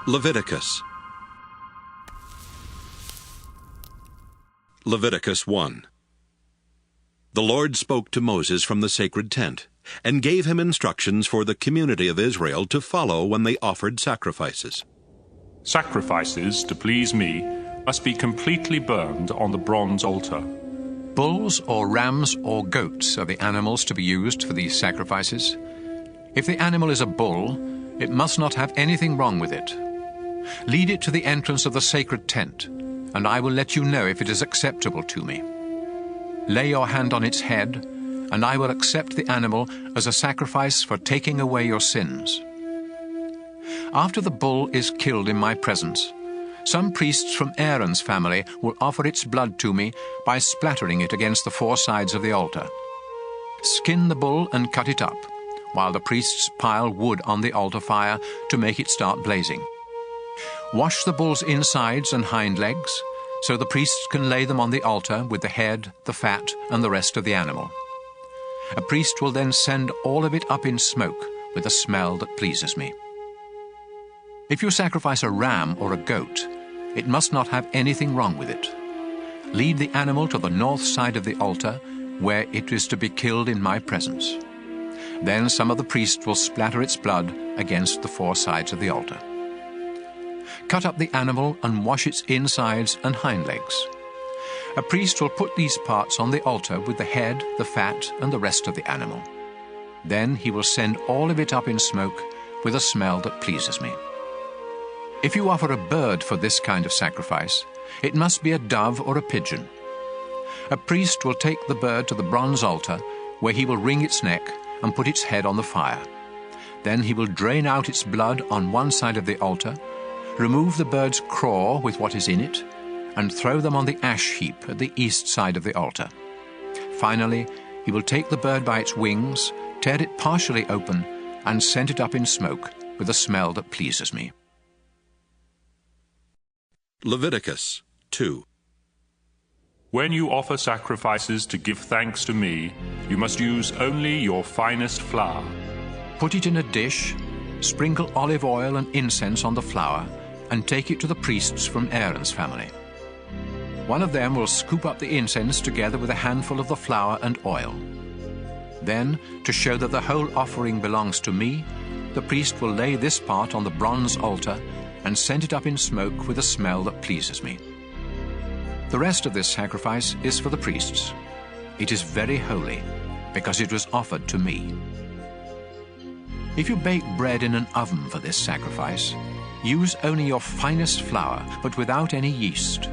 Leviticus. Leviticus 1. The Lord spoke to Moses from the sacred tent, and gave him instructions for the community of Israel to follow when they offered sacrifices. Sacrifices to please me must be completely burned on the bronze altar. Bulls or rams or goats are the animals to be used for these sacrifices. If the animal is a bull, it must not have anything wrong with it. Lead it to the entrance of the sacred tent, and I will let you know if it is acceptable to me. Lay your hand on its head, and I will accept the animal as a sacrifice for taking away your sins. After the bull is killed in my presence, some priests from Aaron's family will offer its blood to me by splattering it against the four sides of the altar. Skin the bull and cut it up, while the priests pile wood on the altar fire to make it start blazing. Wash the bull's insides and hind legs, so the priests can lay them on the altar with the head, the fat, and the rest of the animal. A priest will then send all of it up in smoke with a smell that pleases me. If you sacrifice a ram or a goat, it must not have anything wrong with it. Lead the animal to the north side of the altar, where it is to be killed in my presence. Then some of the priests will splatter its blood against the four sides of the altar. Cut up the animal and wash its insides and hind legs. A priest will put these parts on the altar with the head, the fat, and the rest of the animal. Then he will send all of it up in smoke with a smell that pleases me. If you offer a bird for this kind of sacrifice, it must be a dove or a pigeon. A priest will take the bird to the bronze altar, where he will wring its neck and put its head on the fire. Then he will drain out its blood on one side of the altar, remove the bird's craw with what is in it, and throw them on the ash heap at the east side of the altar. Finally, he will take the bird by its wings, tear it partially open, and send it up in smoke with a smell that pleases me. Leviticus 2. When you offer sacrifices to give thanks to me, you must use only your finest flour. Put it in a dish, sprinkle olive oil and incense on the flour, and take it to the priests from Aaron's family. One of them will scoop up the incense together with a handful of the flour and oil. Then, to show that the whole offering belongs to me, the priest will lay this part on the bronze altar and send it up in smoke with a smell that pleases me. The rest of this sacrifice is for the priests. It is very holy, because it was offered to me. If you bake bread in an oven for this sacrifice, use only your finest flour, but without any yeast.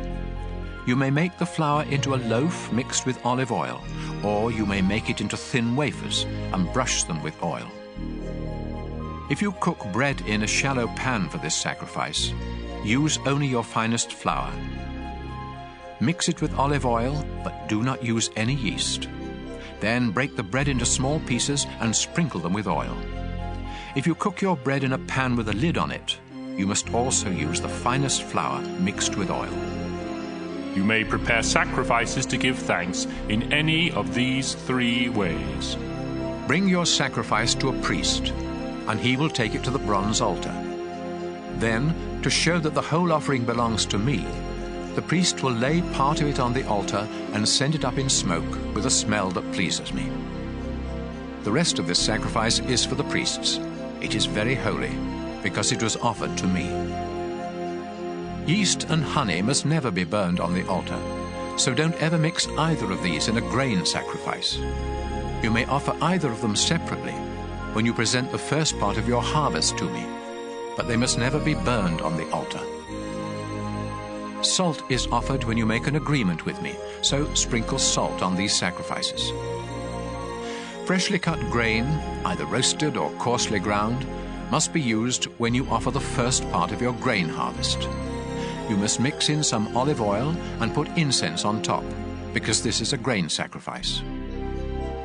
You may make the flour into a loaf mixed with olive oil, or you may make it into thin wafers and brush them with oil. If you cook bread in a shallow pan for this sacrifice, use only your finest flour. Mix it with olive oil, but do not use any yeast. Then break the bread into small pieces and sprinkle them with oil. If you cook your bread in a pan with a lid on it, you must also use the finest flour mixed with oil. You may prepare sacrifices to give thanks in any of these three ways. Bring your sacrifice to a priest, and he will take it to the bronze altar. Then, to show that the whole offering belongs to me, the priest will lay part of it on the altar and send it up in smoke with a smell that pleases me. The rest of this sacrifice is for the priests. It is very holy, because it was offered to me. Yeast and honey must never be burned on the altar, so don't ever mix either of these in a grain sacrifice. You may offer either of them separately when you present the first part of your harvest to me, but they must never be burned on the altar. Salt is offered when you make an agreement with me, so sprinkle salt on these sacrifices. Freshly cut grain, either roasted or coarsely ground, must be used when you offer the first part of your grain harvest. You must mix in some olive oil and put incense on top, because this is a grain sacrifice.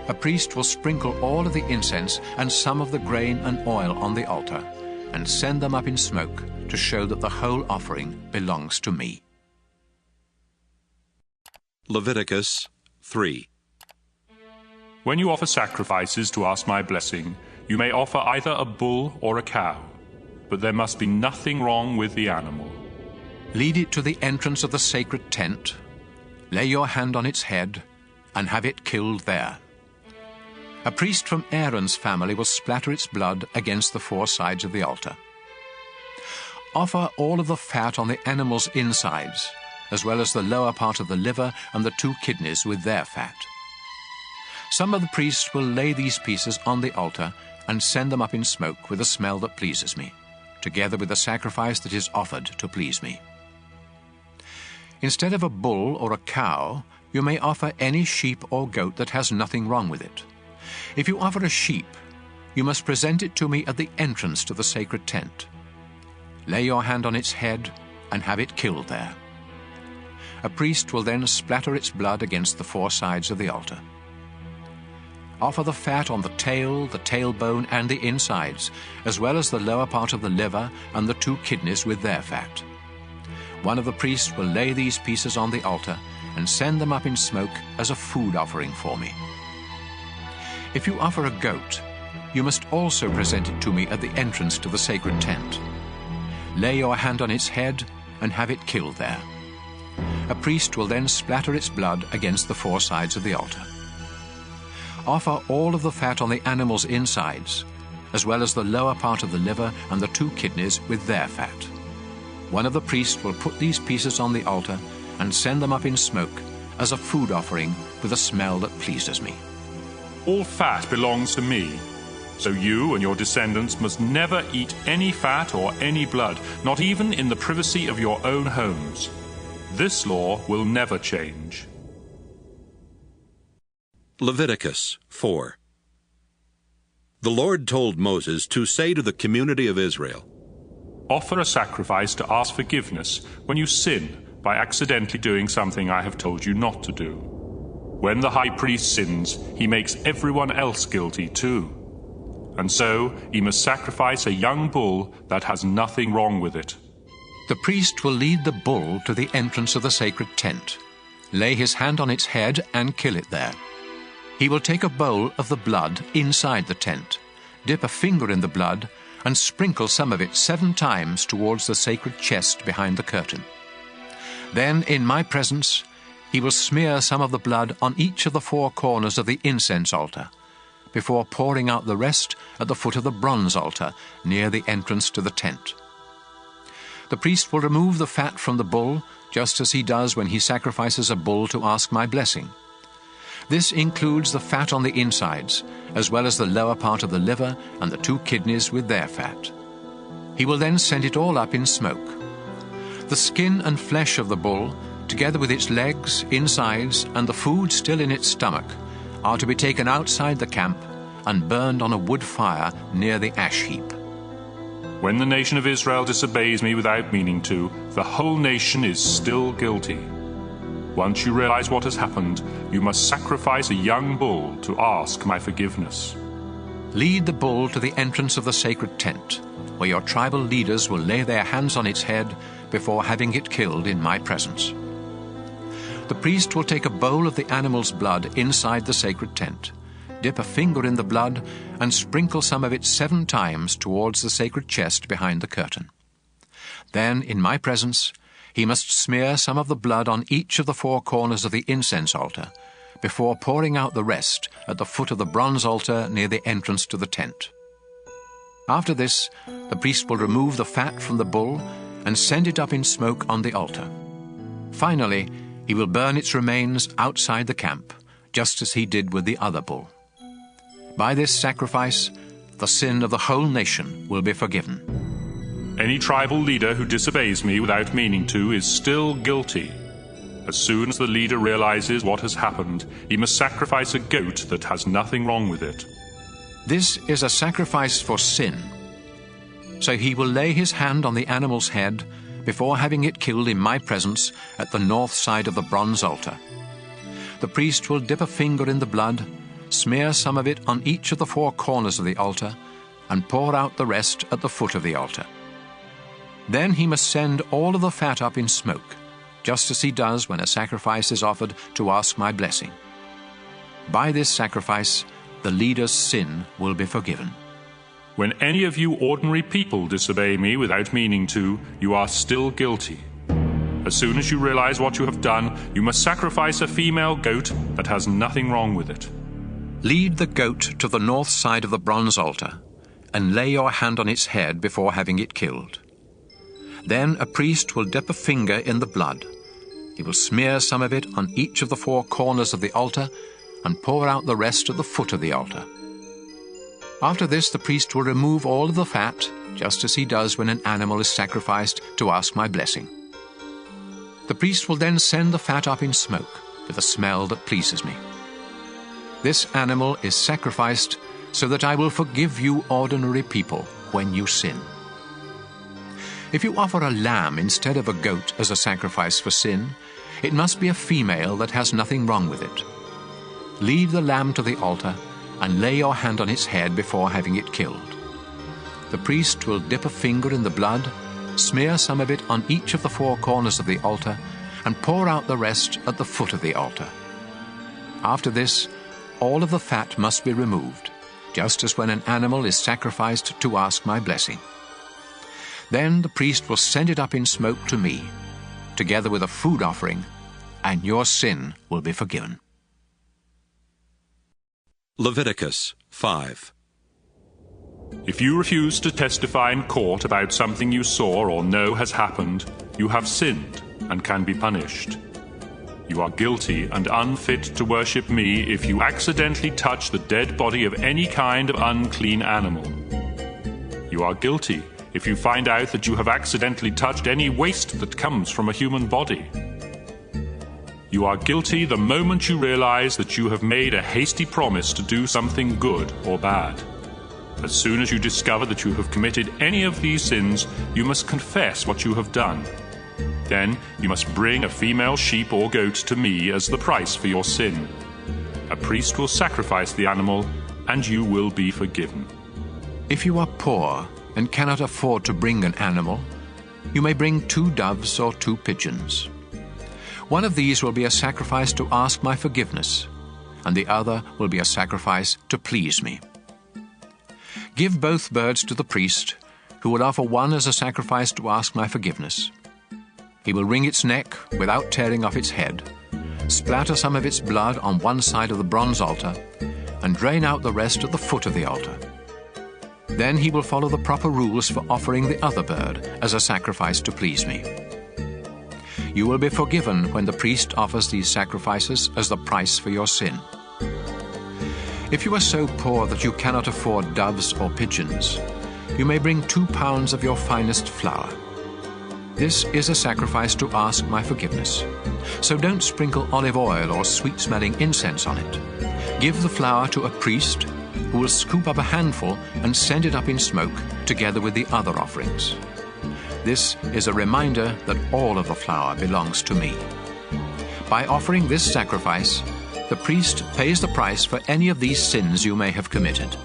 A priest will sprinkle all of the incense and some of the grain and oil on the altar, and send them up in smoke to show that the whole offering belongs to me. Leviticus 3. When you offer sacrifices to ask my blessing, you may offer either a bull or a cow. but there must be nothing wrong with the animal. Lead it to the entrance of the sacred tent, lay your hand on its head, and have it killed there. A priest from Aaron's family will splatter its blood against the four sides of the altar. Offer all of the fat on the animal's insides, as well as the lower part of the liver and the 2 kidneys with their fat. Some of the priests will lay these pieces on the altar and send them up in smoke with a smell that pleases me, together with the sacrifice that is offered to please me. Instead of a bull or a cow, you may offer any sheep or goat that has nothing wrong with it. If you offer a sheep, you must present it to me at the entrance to the sacred tent. Lay your hand on its head and have it killed there. A priest will then splatter its blood against the 4 sides of the altar. Offer the fat on the tail, the tailbone, and the insides, as well as the lower part of the liver and the 2 kidneys with their fat. One of the priests will lay these pieces on the altar and send them up in smoke as a food offering for me. If you offer a goat, you must also present it to me at the entrance to the sacred tent. Lay your hand on its head and have it killed there. A priest will then splatter its blood against the 4 sides of the altar. Offer all of the fat on the animal's insides, as well as the lower part of the liver and the 2 kidneys with their fat. One of the priests will put these pieces on the altar and send them up in smoke as a food offering with a smell that pleases me. All fat belongs to me, so you and your descendants must never eat any fat or any blood, not even in the privacy of your own homes. This law will never change. Leviticus 4. The Lord told Moses to say to the community of Israel, Offer a sacrifice to ask forgiveness when you sin by accidentally doing something I have told you not to do. When the high priest sins, he makes everyone else guilty too. And so he must sacrifice a young bull that has nothing wrong with it. The priest will lead the bull to the entrance of the sacred tent, lay his hand on its head and kill it there. He will take a bowl of the blood inside the tent, dip a finger in the blood, and sprinkle some of it 7 times towards the sacred chest behind the curtain. Then, in my presence, he will smear some of the blood on each of the 4 corners of the incense altar, before pouring out the rest at the foot of the bronze altar near the entrance to the tent. The priest will remove the fat from the bull, just as he does when he sacrifices a bull to ask my blessing. This includes the fat on the insides, as well as the lower part of the liver and the 2 kidneys with their fat. He will then send it all up in smoke. The skin and flesh of the bull, together with its legs, insides, and the food still in its stomach, are to be taken outside the camp and burned on a wood fire near the ash heap. When the nation of Israel disobeys me without meaning to, the whole nation is still guilty. Once you realize what has happened, you must sacrifice a young bull to ask my forgiveness. Lead the bull to the entrance of the sacred tent, where your tribal leaders will lay their hands on its head before having it killed in my presence. The priest will take a bowl of the animal's blood inside the sacred tent, dip a finger in the blood, and sprinkle some of it 7 times towards the sacred chest behind the curtain. Then, in my presence, he must smear some of the blood on each of the 4 corners of the incense altar, before pouring out the rest at the foot of the bronze altar near the entrance to the tent. After this, the priest will remove the fat from the bull and send it up in smoke on the altar. Finally, he will burn its remains outside the camp, just as he did with the other bull. By this sacrifice, the sin of the whole nation will be forgiven. Any tribal leader who disobeys me without meaning to is still guilty. As soon as the leader realizes what has happened, he must sacrifice a goat that has nothing wrong with it. This is a sacrifice for sin. So he will lay his hand on the animal's head before having it killed in my presence at the north side of the bronze altar. The priest will dip a finger in the blood, smear some of it on each of the 4 corners of the altar, and pour out the rest at the foot of the altar. Then he must send all of the fat up in smoke, just as he does when a sacrifice is offered to ask my blessing. By this sacrifice, the leader's sin will be forgiven. When any of you ordinary people disobey me without meaning to, you are still guilty. As soon as you realize what you have done, you must sacrifice a female goat that has nothing wrong with it. Lead the goat to the north side of the bronze altar, and lay your hand on its head before having it killed. Then a priest will dip a finger in the blood. He will smear some of it on each of the four corners of the altar, and pour out the rest at the foot of the altar. After this, the priest will remove all of the fat, just as he does when an animal is sacrificed to ask my blessing. The priest will then send the fat up in smoke, with a smell that pleases me. This animal is sacrificed so that I will forgive you ordinary people when you sin. If you offer a lamb instead of a goat as a sacrifice for sin, it must be a female that has nothing wrong with it. Lead the lamb to the altar and lay your hand on its head before having it killed. The priest will dip a finger in the blood, smear some of it on each of the four corners of the altar, and pour out the rest at the foot of the altar. After this, all of the fat must be removed, just as when an animal is sacrificed to ask my blessing. Then the priest will send it up in smoke to me, together with a food offering, and your sin will be forgiven. Leviticus 5. If you refuse to testify in court about something you saw or know has happened, you have sinned and can be punished. You are guilty and unfit to worship me if you accidentally touch the dead body of any kind of unclean animal. You are guilty if you find out that you have accidentally touched any waste that comes from a human body. You are guilty the moment you realize that you have made a hasty promise to do something good or bad. As soon as you discover that you have committed any of these sins, you must confess what you have done. Then you must bring a female sheep or goat to me as the price for your sin. A priest will sacrifice the animal, and you will be forgiven. If you are poor and cannot afford to bring an animal, you may bring 2 doves or 2 pigeons. One of these will be a sacrifice to ask my forgiveness, and the other will be a sacrifice to please me. Give both birds to the priest, who will offer one as a sacrifice to ask my forgiveness. He will wring its neck without tearing off its head, splatter some of its blood on one side of the bronze altar, and drain out the rest at the foot of the altar. Then he will follow the proper rules for offering the other bird as a sacrifice to please me. You will be forgiven when the priest offers these sacrifices as the price for your sin. If you are so poor that you cannot afford doves or pigeons, you may bring 2 pounds of your finest flour. This is a sacrifice to ask my forgiveness. So don't sprinkle olive oil or sweet-smelling incense on it. Give the flour to a priest who will scoop up a handful and send it up in smoke together with the other offerings. This is a reminder that all of the flour belongs to me. By offering this sacrifice, the priest pays the price for any of these sins you may have committed.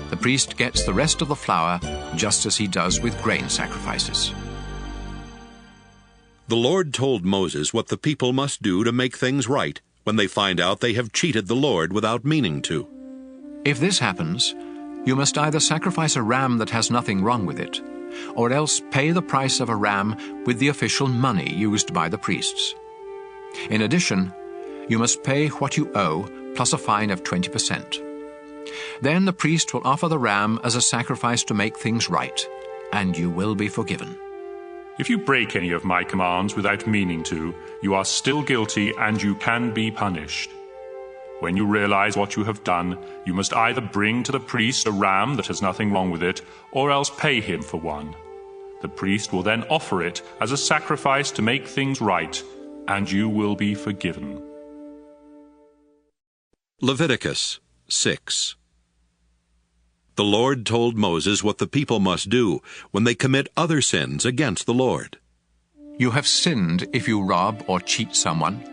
The priest gets the rest of the flour just as he does with grain sacrifices. The Lord told Moses what the people must do to make things right when they find out they have cheated the Lord without meaning to. If this happens, you must either sacrifice a ram that has nothing wrong with it, or else pay the price of a ram with the official money used by the priests. In addition, you must pay what you owe, plus a fine of 20%. Then the priest will offer the ram as a sacrifice to make things right, and you will be forgiven. If you break any of my commands without meaning to, you are still guilty and you can be punished. When you realize what you have done, you must either bring to the priest a ram that has nothing wrong with it, or else pay him for one. The priest will then offer it as a sacrifice to make things right, and you will be forgiven. Leviticus 6. The Lord told Moses what the people must do when they commit other sins against the Lord. You have sinned if you rob or cheat someone,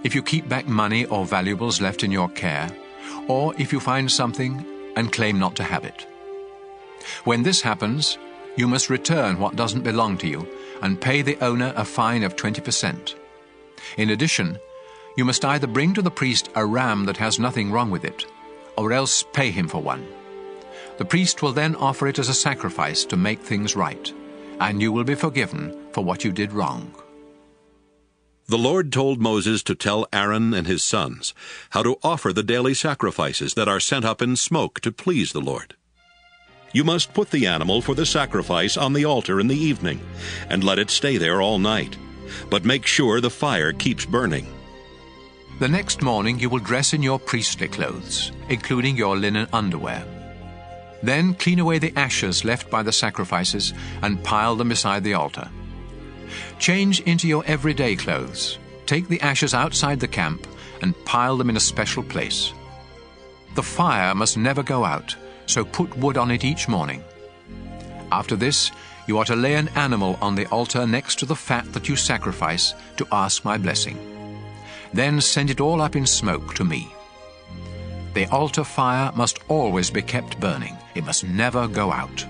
if you keep back money or valuables left in your care, or if you find something and claim not to have it. When this happens, you must return what doesn't belong to you and pay the owner a fine of 20%. In addition, you must either bring to the priest a ram that has nothing wrong with it, or else pay him for one. The priest will then offer it as a sacrifice to make things right, and you will be forgiven for what you did wrong. The Lord told Moses to tell Aaron and his sons how to offer the daily sacrifices that are sent up in smoke to please the Lord. You must put the animal for the sacrifice on the altar in the evening, and let it stay there all night. But make sure the fire keeps burning. The next morning you will dress in your priestly clothes, including your linen underwear. Then clean away the ashes left by the sacrifices and pile them beside the altar. Change into your everyday clothes. Take the ashes outside the camp and pile them in a special place. The fire must never go out, so put wood on it each morning. After this, you are to lay an animal on the altar next to the fat that you sacrifice to ask my blessing. Then send it all up in smoke to me. The altar fire must always be kept burning. It must never go out.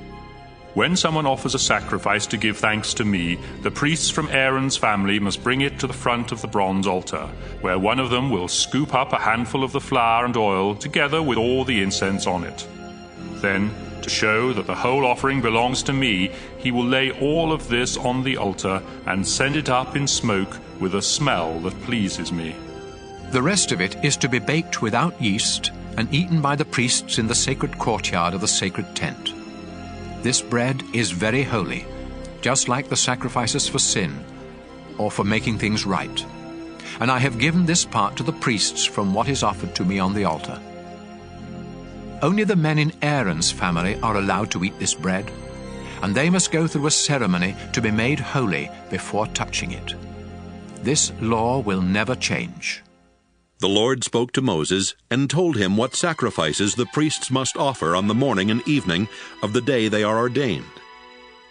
When someone offers a sacrifice to give thanks to me, the priests from Aaron's family must bring it to the front of the bronze altar, where one of them will scoop up a handful of the flour and oil together with all the incense on it. Then, to show that the whole offering belongs to me, he will lay all of this on the altar and send it up in smoke with a smell that pleases me. The rest of it is to be baked without yeast and eaten by the priests in the sacred courtyard of the sacred tent. This bread is very holy, just like the sacrifices for sin or for making things right. And I have given this part to the priests from what is offered to me on the altar. Only the men in Aaron's family are allowed to eat this bread, and they must go through a ceremony to be made holy before touching it. This law will never change. The Lord spoke to Moses and told him what sacrifices the priests must offer on the morning and evening of the day they are ordained.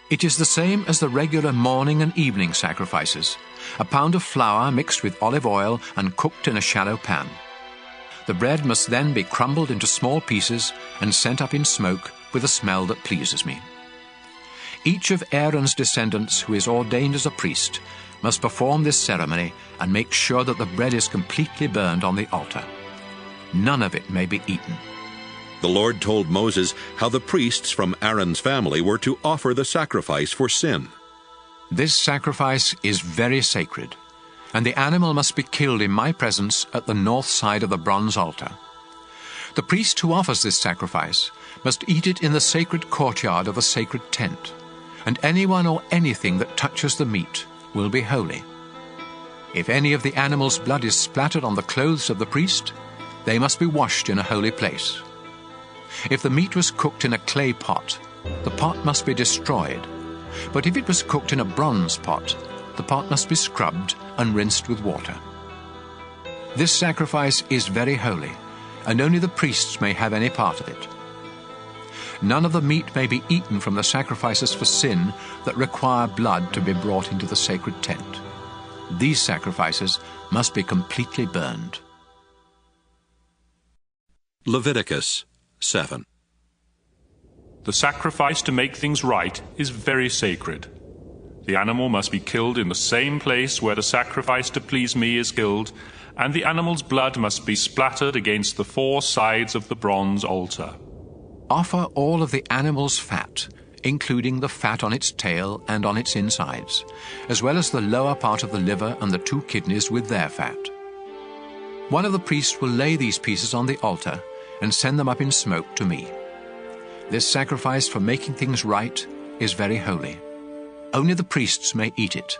It is the same as the regular morning and evening sacrifices, a pound of flour mixed with olive oil and cooked in a shallow pan. The bread must then be crumbled into small pieces and sent up in smoke with a smell that pleases me. Each of Aaron's descendants who is ordained as a priest must perform this ceremony and make sure that the bread is completely burned on the altar. None of it may be eaten. The Lord told Moses how the priests from Aaron's family were to offer the sacrifice for sin. This sacrifice is very sacred, and the animal must be killed in my presence at the north side of the bronze altar. The priest who offers this sacrifice must eat it in the sacred courtyard of the sacred tent, and anyone or anything that touches the meat will be holy. If any of the animal's blood is splattered on the clothes of the priest, they must be washed in a holy place. If the meat was cooked in a clay pot, the pot must be destroyed, but if it was cooked in a bronze pot, the pot must be scrubbed and rinsed with water. This sacrifice is very holy, and only the priests may have any part of it. None of the meat may be eaten from the sacrifices for sin that require blood to be brought into the sacred tent. These sacrifices must be completely burned. Leviticus 7. The sacrifice to make things right is very sacred. The animal must be killed in the same place where the sacrifice to please me is killed, and the animal's blood must be splattered against the four sides of the bronze altar. Offer all of the animal's fat, including the fat on its tail and on its insides, as well as the lower part of the liver and the 2 kidneys with their fat. One of the priests will lay these pieces on the altar and send them up in smoke to me. This sacrifice for making things right is very holy. Only the priests may eat it,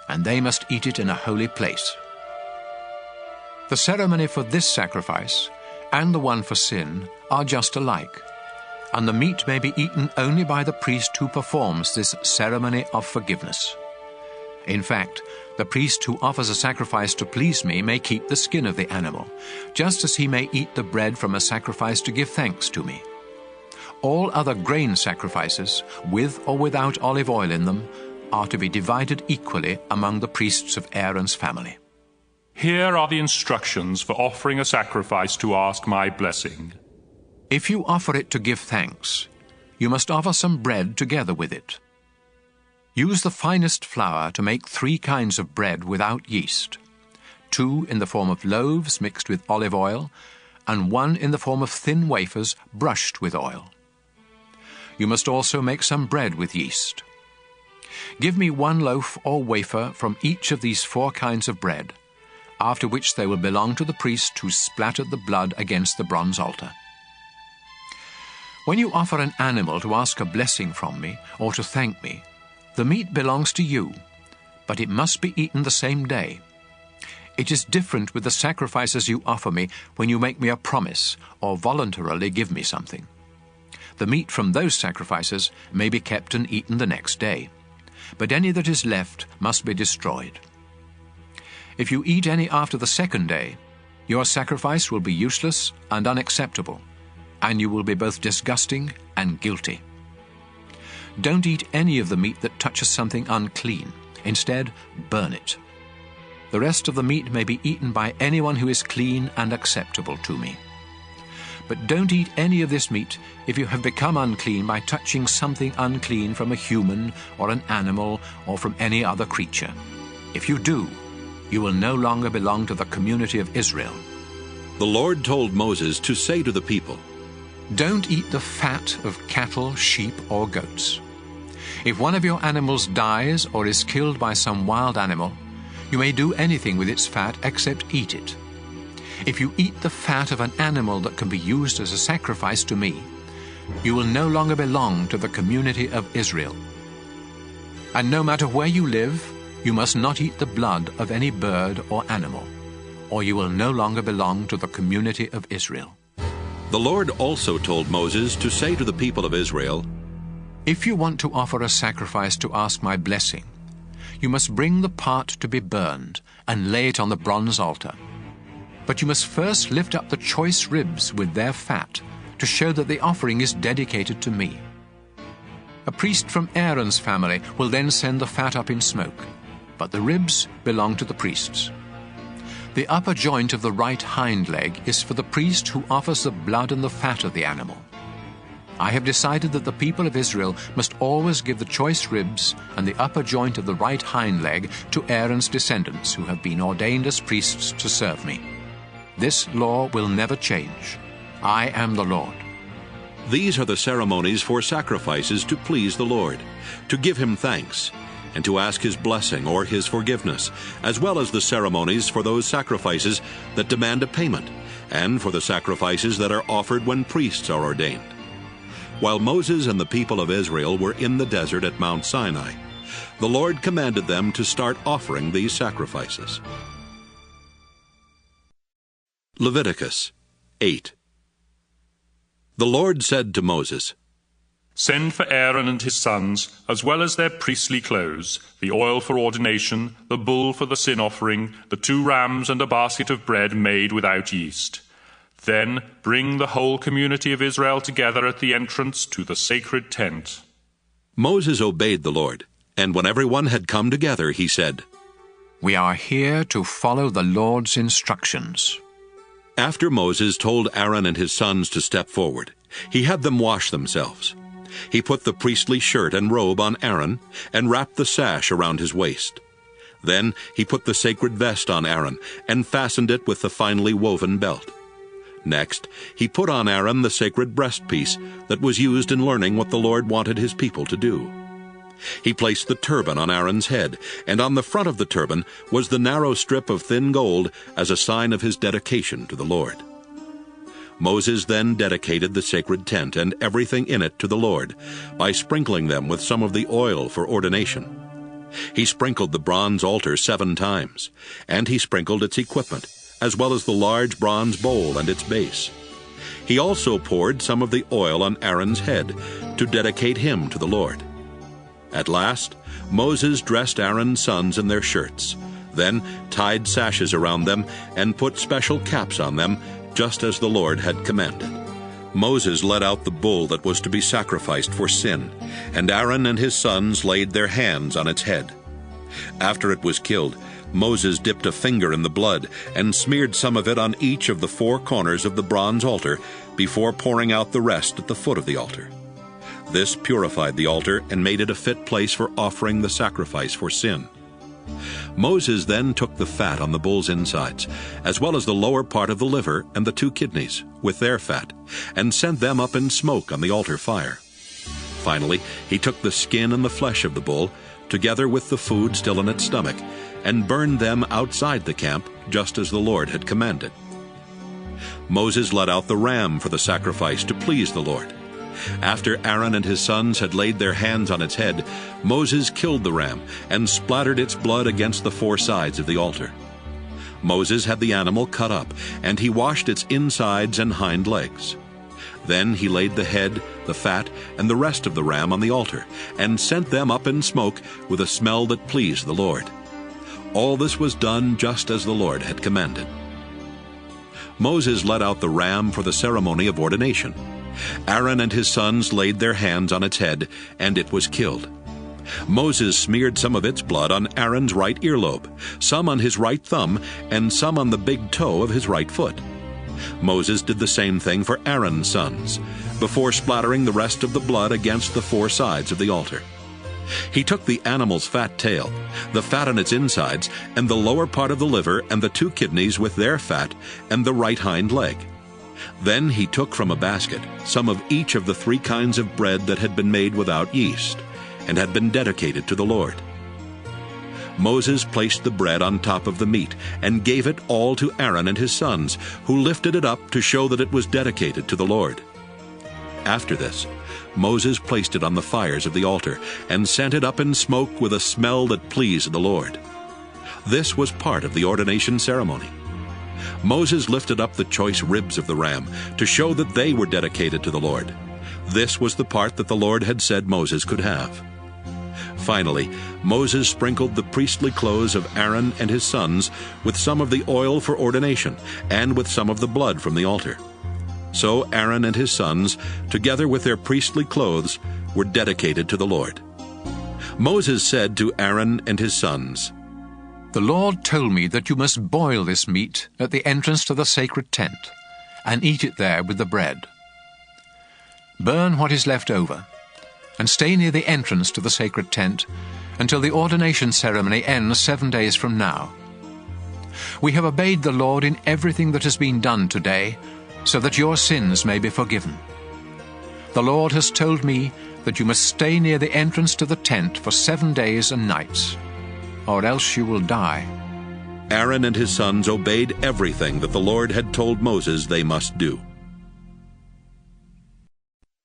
and they must eat it in a holy place. The ceremony for this sacrifice and the one for sin are just alike, and the meat may be eaten only by the priest who performs this ceremony of forgiveness. In fact, the priest who offers a sacrifice to please me may keep the skin of the animal, just as he may eat the bread from a sacrifice to give thanks to me. All other grain sacrifices, with or without olive oil in them, are to be divided equally among the priests of Aaron's family. Here are the instructions for offering a sacrifice to ask my blessing. If you offer it to give thanks, you must offer some bread together with it. Use the finest flour to make 3 kinds of bread without yeast, 2 in the form of loaves mixed with olive oil, and 1 in the form of thin wafers brushed with oil. you must also make some bread with yeast. Give me 1 loaf or wafer from each of these 4 kinds of bread, after which they will belong to the priest who splattered the blood against the bronze altar. When you offer an animal to ask a blessing from me or to thank me, the meat belongs to you, but it must be eaten the same day. It is different with the sacrifices you offer me when you make me a promise or voluntarily give me something. The meat from those sacrifices may be kept and eaten the next day, but any that is left must be destroyed. If you eat any after the 2nd day, your sacrifice will be useless and unacceptable, and you will be both disgusting and guilty. Don't eat any of the meat that touches something unclean. Instead, burn it. The rest of the meat may be eaten by anyone who is clean and acceptable to me. But don't eat any of this meat if you have become unclean by touching something unclean from a human or an animal or from any other creature. If you do, you will no longer belong to the community of Israel. The Lord told Moses to say to the people, Don't eat the fat of cattle, sheep, or goats. If one of your animals dies or is killed by some wild animal, you may do anything with its fat except eat it. If you eat the fat of an animal that can be used as a sacrifice to me, you will no longer belong to the community of Israel. And no matter where you live, you must not eat the blood of any bird or animal, or you will no longer belong to the community of Israel. The Lord also told Moses to say to the people of Israel, If you want to offer a sacrifice to ask my blessing, you must bring the part to be burned and lay it on the bronze altar. But you must first lift up the choice ribs with their fat to show that the offering is dedicated to me. A priest from Aaron's family will then send the fat up in smoke, but the ribs belong to the priests. The upper joint of the right hind leg is for the priest who offers the blood and the fat of the animal. I have decided that the people of Israel must always give the choice ribs and the upper joint of the right hind leg to Aaron's descendants who have been ordained as priests to serve me. This law will never change. I am the Lord. These are the ceremonies for sacrifices to please the Lord, to give him thanks, and to ask his blessing or his forgiveness, as well as the ceremonies for those sacrifices that demand a payment, and for the sacrifices that are offered when priests are ordained. While Moses and the people of Israel were in the desert at Mount Sinai, the Lord commanded them to start offering these sacrifices. Leviticus 8. The Lord said to Moses, Send for Aaron and his sons, as well as their priestly clothes, the oil for ordination, the bull for the sin offering, the 2 rams and a basket of bread made without yeast. Then bring the whole community of Israel together at the entrance to the sacred tent. Moses obeyed the Lord, and when everyone had come together, he said, We are here to follow the Lord's instructions. After Moses told Aaron and his sons to step forward, he had them wash themselves. He put the priestly shirt and robe on Aaron and wrapped the sash around his waist. Then he put the sacred vest on Aaron and fastened it with the finely woven belt. Next, he put on Aaron the sacred breastpiece that was used in learning what the Lord wanted his people to do. He placed the turban on Aaron's head, and on the front of the turban was the narrow strip of thin gold as a sign of his dedication to the Lord. Moses then dedicated the sacred tent and everything in it to the Lord by sprinkling them with some of the oil for ordination. He sprinkled the bronze altar 7 times, and he sprinkled its equipment, as well as the large bronze bowl and its base. He also poured some of the oil on Aaron's head to dedicate him to the Lord. At last, Moses dressed Aaron's sons in their shirts, then tied sashes around them and put special caps on them, just as the Lord had commanded. Moses led out the bull that was to be sacrificed for sin, and Aaron and his sons laid their hands on its head. After it was killed, Moses dipped a finger in the blood and smeared some of it on each of the 4 corners of the bronze altar before pouring out the rest at the foot of the altar. This purified the altar and made it a fit place for offering the sacrifice for sin. Moses then took the fat on the bull's insides, as well as the lower part of the liver and the 2 kidneys, with their fat, and sent them up in smoke on the altar fire. Finally, he took the skin and the flesh of the bull, together with the food still in its stomach, and burned them outside the camp, just as the Lord had commanded. Moses led out the ram for the sacrifice to please the Lord. After Aaron and his sons had laid their hands on its head, Moses killed the ram and splattered its blood against the four sides of the altar. Moses had the animal cut up, and he washed its insides and hind legs. Then he laid the head, the fat, and the rest of the ram on the altar, and sent them up in smoke with a smell that pleased the Lord. All this was done just as the Lord had commanded. Moses led out the ram for the ceremony of ordination. Aaron and his sons laid their hands on its head, and it was killed. Moses smeared some of its blood on Aaron's right earlobe, some on his right thumb, and some on the big toe of his right foot. Moses did the same thing for Aaron's sons, before splattering the rest of the blood against the four sides of the altar. He took the animal's fat tail, the fat on its insides, and the lower part of the liver and the two kidneys with their fat, and the right hind leg. Then he took from a basket some of each of the 3 kinds of bread that had been made without yeast, and had been dedicated to the Lord. Moses placed the bread on top of the meat, and gave it all to Aaron and his sons, who lifted it up to show that it was dedicated to the Lord. After this, Moses placed it on the fires of the altar, and sent it up in smoke with a smell that pleased the Lord. This was part of the ordination ceremony. Moses lifted up the choice ribs of the ram, to show that they were dedicated to the Lord. This was the part that the Lord had said Moses could have. Finally, Moses sprinkled the priestly clothes of Aaron and his sons with some of the oil for ordination, and with some of the blood from the altar. So Aaron and his sons, together with their priestly clothes, were dedicated to the Lord. Moses said to Aaron and his sons, "The Lord told me that you must boil this meat at the entrance to the sacred tent, and eat it there with the bread. Burn what is left over, and stay near the entrance to the sacred tent until the ordination ceremony ends 7 days from now. We have obeyed the Lord in everything that has been done today, so that your sins may be forgiven. The Lord has told me that you must stay near the entrance to the tent for 7 days and nights, or else you will die." Aaron and his sons obeyed everything that the Lord had told Moses they must do.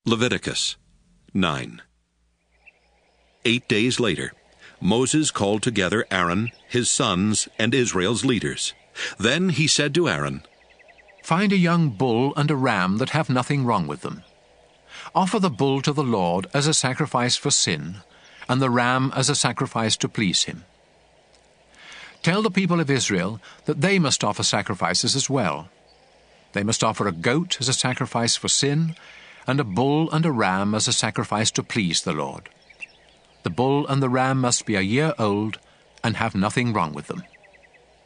Leviticus 9. 8 days later, Moses called together Aaron, his sons, and Israel's leaders. Then he said to Aaron, "Find a young bull and a ram that have nothing wrong with them. Offer the bull to the Lord as a sacrifice for sin, and the ram as a sacrifice to please him. Tell the people of Israel that they must offer sacrifices as well. They must offer a goat as a sacrifice for sin, and a bull and a ram as a sacrifice to please the Lord. The bull and the ram must be a year old and have nothing wrong with them.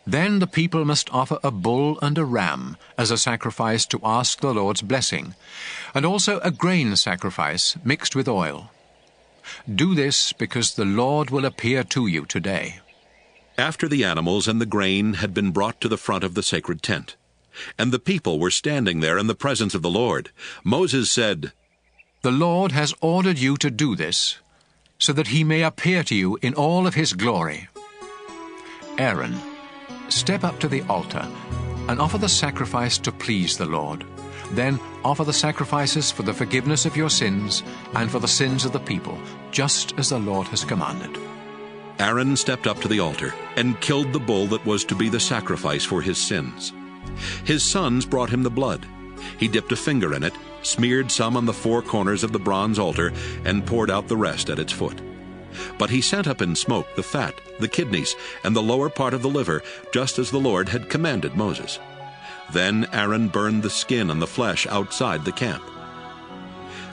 Then the people must offer a bull and a ram as a sacrifice to ask the Lord's blessing, and also a grain sacrifice mixed with oil. Do this because the Lord will appear to you today." After the animals and the grain had been brought to the front of the sacred tent, and the people were standing there in the presence of the Lord, Moses said, "The Lord has ordered you to do this, so that he may appear to you in all of his glory. Aaron, step up to the altar and offer the sacrifice to please the Lord. Then offer the sacrifices for the forgiveness of your sins and for the sins of the people, just as the Lord has commanded." Aaron stepped up to the altar and killed the bull that was to be the sacrifice for his sins. His sons brought him the blood. He dipped a finger in it, smeared some on the 4 corners of the bronze altar, and poured out the rest at its foot. But he sent up in smoke the fat, the kidneys, and the lower part of the liver, just as the Lord had commanded Moses. Then Aaron burned the skin and the flesh outside the camp.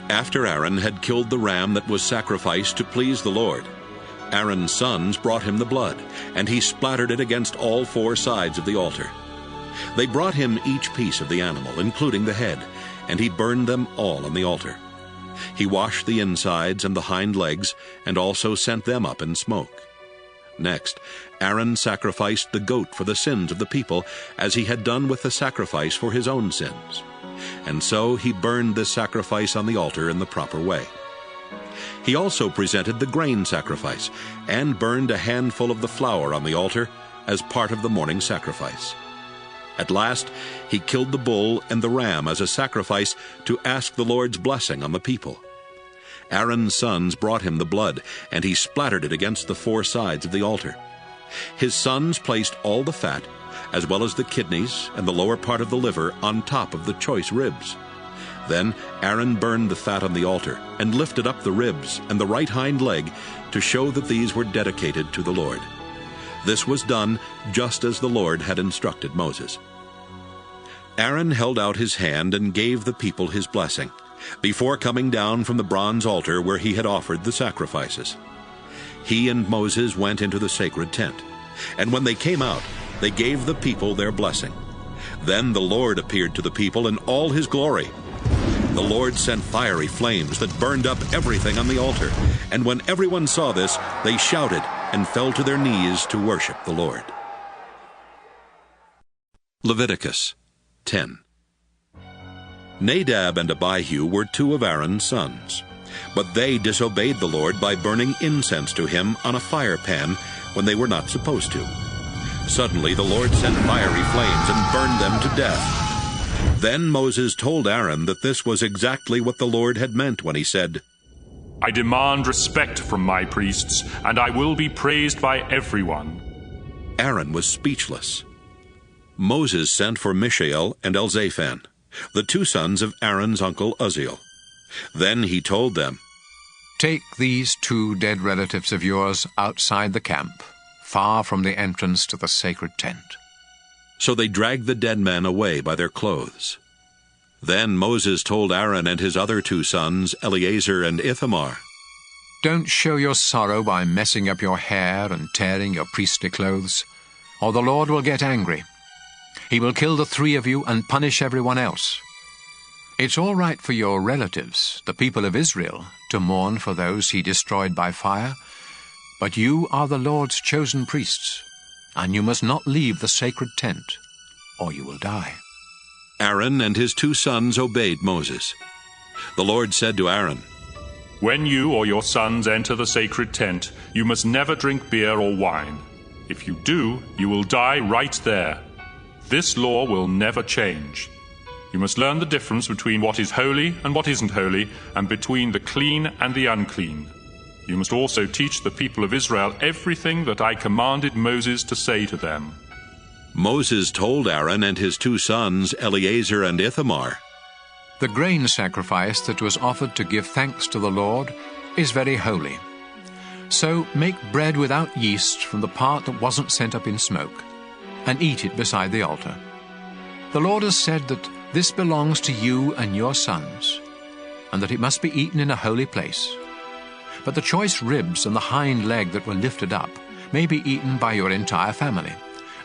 After Aaron had killed the ram that was sacrificed to please the Lord, Aaron's sons brought him the blood, and he splattered it against all 4 sides of the altar. They brought him each piece of the animal, including the head, and he burned them all on the altar. He washed the insides and the hind legs, and also sent them up in smoke. Next, Aaron sacrificed the goat for the sins of the people, as he had done with the sacrifice for his own sins. And so he burned this sacrifice on the altar in the proper way. he also presented the grain sacrifice and burned a handful of the flour on the altar as part of the morning sacrifice. At last, he killed the bull and the ram as a sacrifice to ask the Lord's blessing on the people. Aaron's sons brought him the blood, and he splattered it against the four sides of the altar. His sons placed all the fat, as well as the kidneys and the lower part of the liver, on top of the choice ribs. Then Aaron burned the fat on the altar and lifted up the ribs and the right hind leg to show that these were dedicated to the Lord. This was done just as the Lord had instructed Moses. Aaron held out his hand and gave the people his blessing, before coming down from the bronze altar where he had offered the sacrifices. He and Moses went into the sacred tent, and when they came out, they gave the people their blessing. Then the Lord appeared to the people in all his glory. The Lord sent fiery flames that burned up everything on the altar, and when everyone saw this, they shouted and fell to their knees to worship the Lord. Leviticus 10. Nadab and Abihu were two of Aaron's sons, but they disobeyed the Lord by burning incense to him on a fire pan when they were not supposed to. Suddenly the Lord sent fiery flames and burned them to death. Then Moses told Aaron that this was exactly what the Lord had meant when he said, I demand respect from my priests, and I will be praised by everyone. Aaron was speechless. Moses sent for Mishael and Elzaphan, the two sons of Aaron's uncle Uzziel. Then he told them, Take these two dead relatives of yours outside the camp, far from the entrance to the sacred tent. So they dragged the dead men away by their clothes. Then Moses told Aaron and his other two sons, Eleazar and Ithamar, Don't show your sorrow by messing up your hair and tearing your priestly clothes, or the Lord will get angry. He will kill the three of you and punish everyone else. It's all right for your relatives, the people of Israel, to mourn for those he destroyed by fire, but you are the Lord's chosen priests, and you must not leave the sacred tent, or you will die. Aaron and his two sons obeyed Moses. The Lord said to Aaron, When you or your sons enter the sacred tent, you must never drink beer or wine. If you do, you will die right there. This law will never change. You must learn the difference between what is holy and what isn't holy, and between the clean and the unclean. You must also teach the people of Israel everything that I commanded Moses to say to them. Moses told Aaron and his two sons, Eleazar and Ithamar, The grain sacrifice that was offered to give thanks to the Lord is very holy. So make bread without yeast from the part that wasn't sent up in smoke, and eat it beside the altar. The Lord has said that this belongs to you and your sons, and that it must be eaten in a holy place. But the choice ribs and the hind leg that were lifted up may be eaten by your entire family,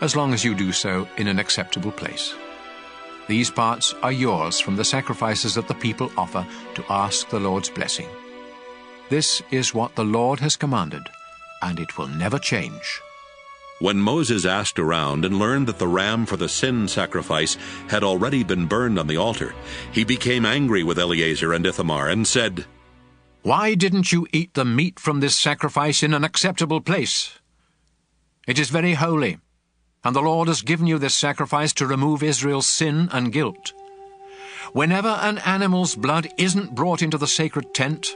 as long as you do so in an acceptable place. These parts are yours from the sacrifices that the people offer to ask the Lord's blessing. This is what the Lord has commanded, and it will never change. When Moses asked around and learned that the ram for the sin sacrifice had already been burned on the altar, he became angry with Eleazar and Ithamar and said, Why didn't you eat the meat from this sacrifice in an acceptable place? It is very holy, and the Lord has given you this sacrifice to remove Israel's sin and guilt. Whenever an animal's blood isn't brought into the sacred tent,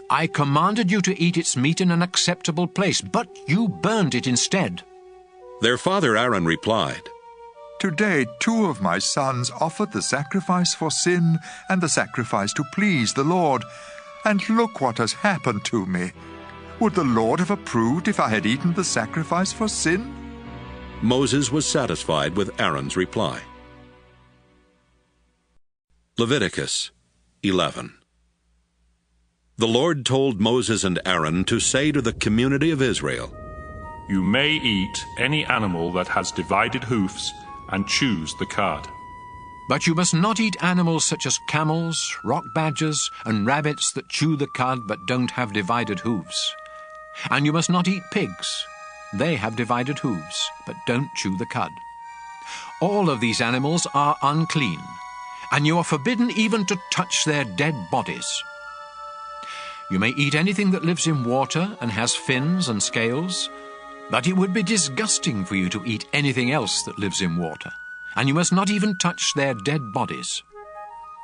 I commanded you to eat its meat in an acceptable place, but you burned it instead. Their father Aaron replied, Today 2 of my sons offered the sacrifice for sin and the sacrifice to please the Lord, and look what has happened to me. Would the Lord have approved if I had eaten the sacrifice for sin? Moses was satisfied with Aaron's reply. Leviticus 11. The Lord told Moses and Aaron to say to the community of Israel, You may eat any animal that has divided hoofs, and choose the cud. But you must not eat animals such as camels, rock badgers, and rabbits that chew the cud but don't have divided hooves. And you must not eat pigs. They have divided hooves, but don't chew the cud. All of these animals are unclean, and you are forbidden even to touch their dead bodies. You may eat anything that lives in water and has fins and scales, but it would be disgusting for you to eat anything else that lives in water, and you must not even touch their dead bodies.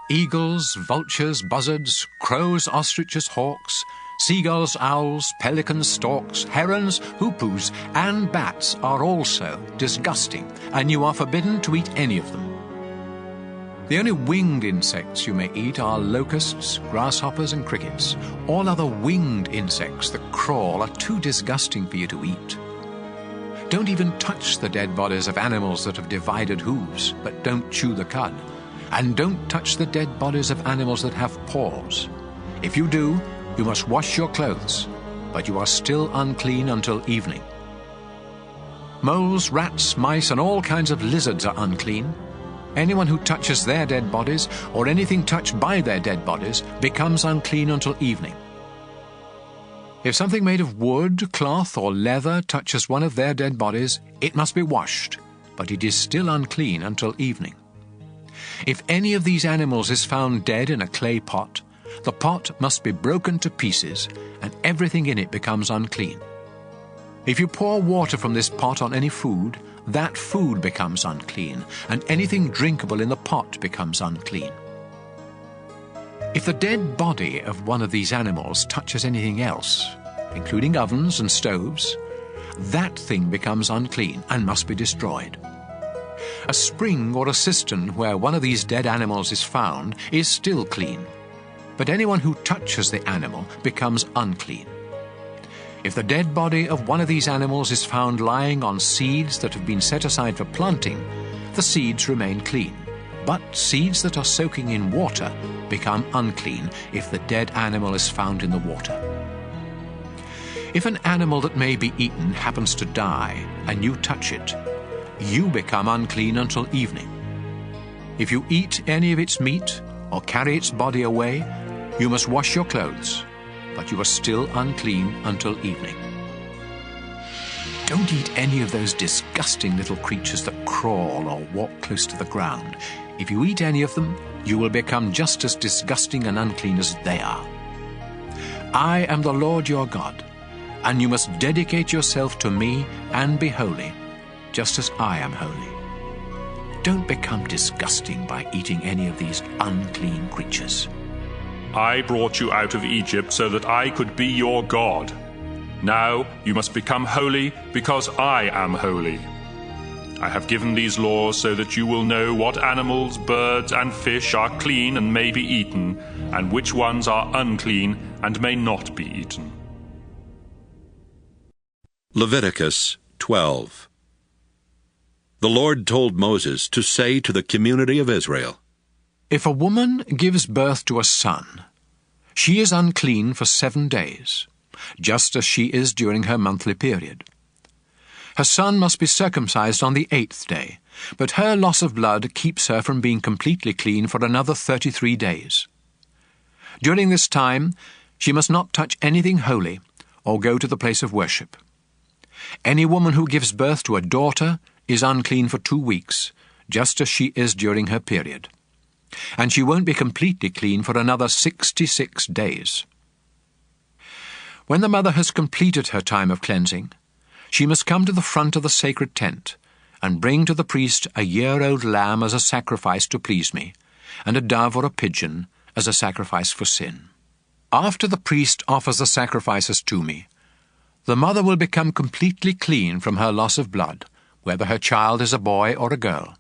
Eagles, vultures, buzzards, crows, ostriches, hawks, seagulls, owls, pelicans, storks, herons, hoopoes, and bats are also disgusting, and you are forbidden to eat any of them. The only winged insects you may eat are locusts, grasshoppers, and crickets. All other winged insects that crawl are too disgusting for you to eat. Don't even touch the dead bodies of animals that have divided hooves, but don't chew the cud. And don't touch the dead bodies of animals that have paws. If you do, you must wash your clothes, but you are still unclean until evening. Moles, rats, mice, and all kinds of lizards are unclean. Anyone who touches their dead bodies, or anything touched by their dead bodies, becomes unclean until evening. If something made of wood, cloth, or leather touches one of their dead bodies, it must be washed, but it is still unclean until evening. If any of these animals is found dead in a clay pot, the pot must be broken to pieces, and everything in it becomes unclean. If you pour water from this pot on any food, that food becomes unclean, and anything drinkable in the pot becomes unclean. If the dead body of one of these animals touches anything else, including ovens and stoves, that thing becomes unclean and must be destroyed. A spring or a cistern where one of these dead animals is found is still clean, but anyone who touches the animal becomes unclean. If the dead body of one of these animals is found lying on seeds that have been set aside for planting, the seeds remain clean, but seeds that are soaking in water become unclean if the dead animal is found in the water. If an animal that may be eaten happens to die and you touch it, you become unclean until evening. If you eat any of its meat or carry its body away, you must wash your clothes, but you are still unclean until evening. Don't eat any of those disgusting little creatures that crawl or walk close to the ground. If you eat any of them, you will become just as disgusting and unclean as they are. I am the Lord your God, and you must dedicate yourself to me and be holy, just as I am holy. Don't become disgusting by eating any of these unclean creatures. I brought you out of Egypt so that I could be your God. Now you must become holy because I am holy. I have given these laws so that you will know what animals, birds, and fish are clean and may be eaten, and which ones are unclean and may not be eaten. Leviticus 12. The Lord told Moses to say to the community of Israel, If a woman gives birth to a son, she is unclean for 7 days, just as she is during her monthly period. Her son must be circumcised on the 8th day, but her loss of blood keeps her from being completely clean for another 33 days. During this time, she must not touch anything holy or go to the place of worship. Any woman who gives birth to a daughter is unclean for 2 weeks, just as she is during her period. And she won't be completely clean for another 66 days. When the mother has completed her time of cleansing, she must come to the front of the sacred tent and bring to the priest a year-old lamb as a sacrifice to please me, and a dove or a pigeon as a sacrifice for sin. After the priest offers the sacrifices to me, the mother will become completely clean from her loss of blood, whether her child is a boy or a girl.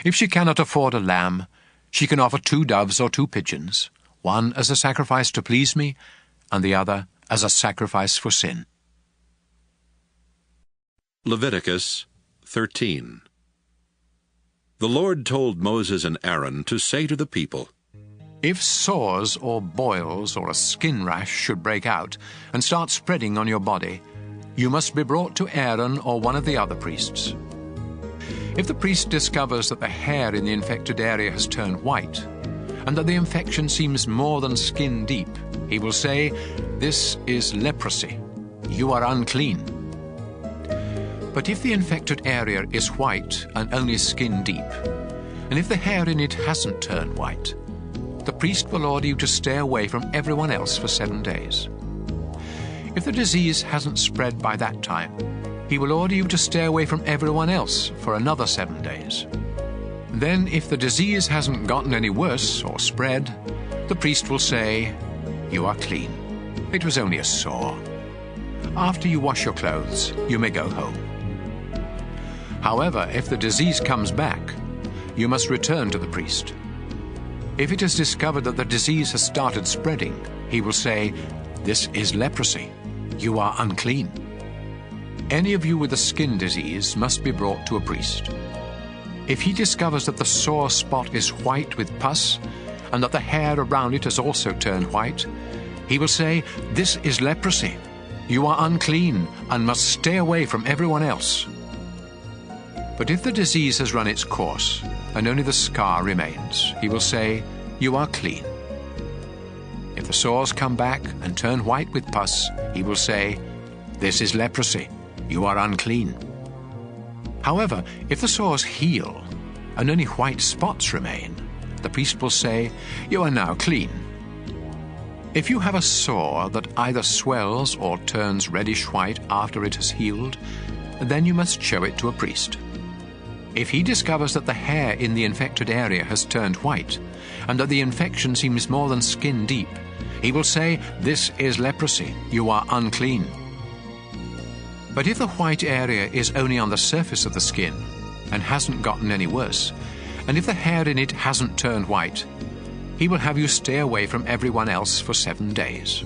If she cannot afford a lamb, she can offer 2 doves or 2 pigeons, one as a sacrifice to please me, and the other as a sacrifice for sin. Leviticus 13. The Lord told Moses and Aaron to say to the people, If sores or boils or a skin rash should break out and start spreading on your body, you must be brought to Aaron or one of the other priests. If the priest discovers that the hair in the infected area has turned white, and that the infection seems more than skin deep, he will say, This is leprosy. You are unclean. But if the infected area is white and only skin deep, and if the hair in it hasn't turned white, the priest will order you to stay away from everyone else for 7 days. If the disease hasn't spread by that time, he will order you to stay away from everyone else for another 7 days. Then, if the disease hasn't gotten any worse or spread, the priest will say, "You are clean. It was only a sore. After you wash your clothes, you may go home." However, if the disease comes back, you must return to the priest. If it is discovered that the disease has started spreading, he will say, "This is leprosy. You are unclean." Any of you with a skin disease must be brought to a priest. If he discovers that the sore spot is white with pus, and that the hair around it has also turned white, he will say, "This is leprosy. You are unclean and must stay away from everyone else." But if the disease has run its course, and only the scar remains, he will say, "You are clean." If the sores come back and turn white with pus, he will say, "This is leprosy. You are unclean." However, if the sores heal and only white spots remain, the priest will say, "You are now clean." If you have a sore that either swells or turns reddish white after it has healed, then you must show it to a priest. If he discovers that the hair in the infected area has turned white, and that the infection seems more than skin deep, he will say, "This is leprosy. You are unclean." But if the white area is only on the surface of the skin and hasn't gotten any worse, and if the hair in it hasn't turned white, he will have you stay away from everyone else for 7 days.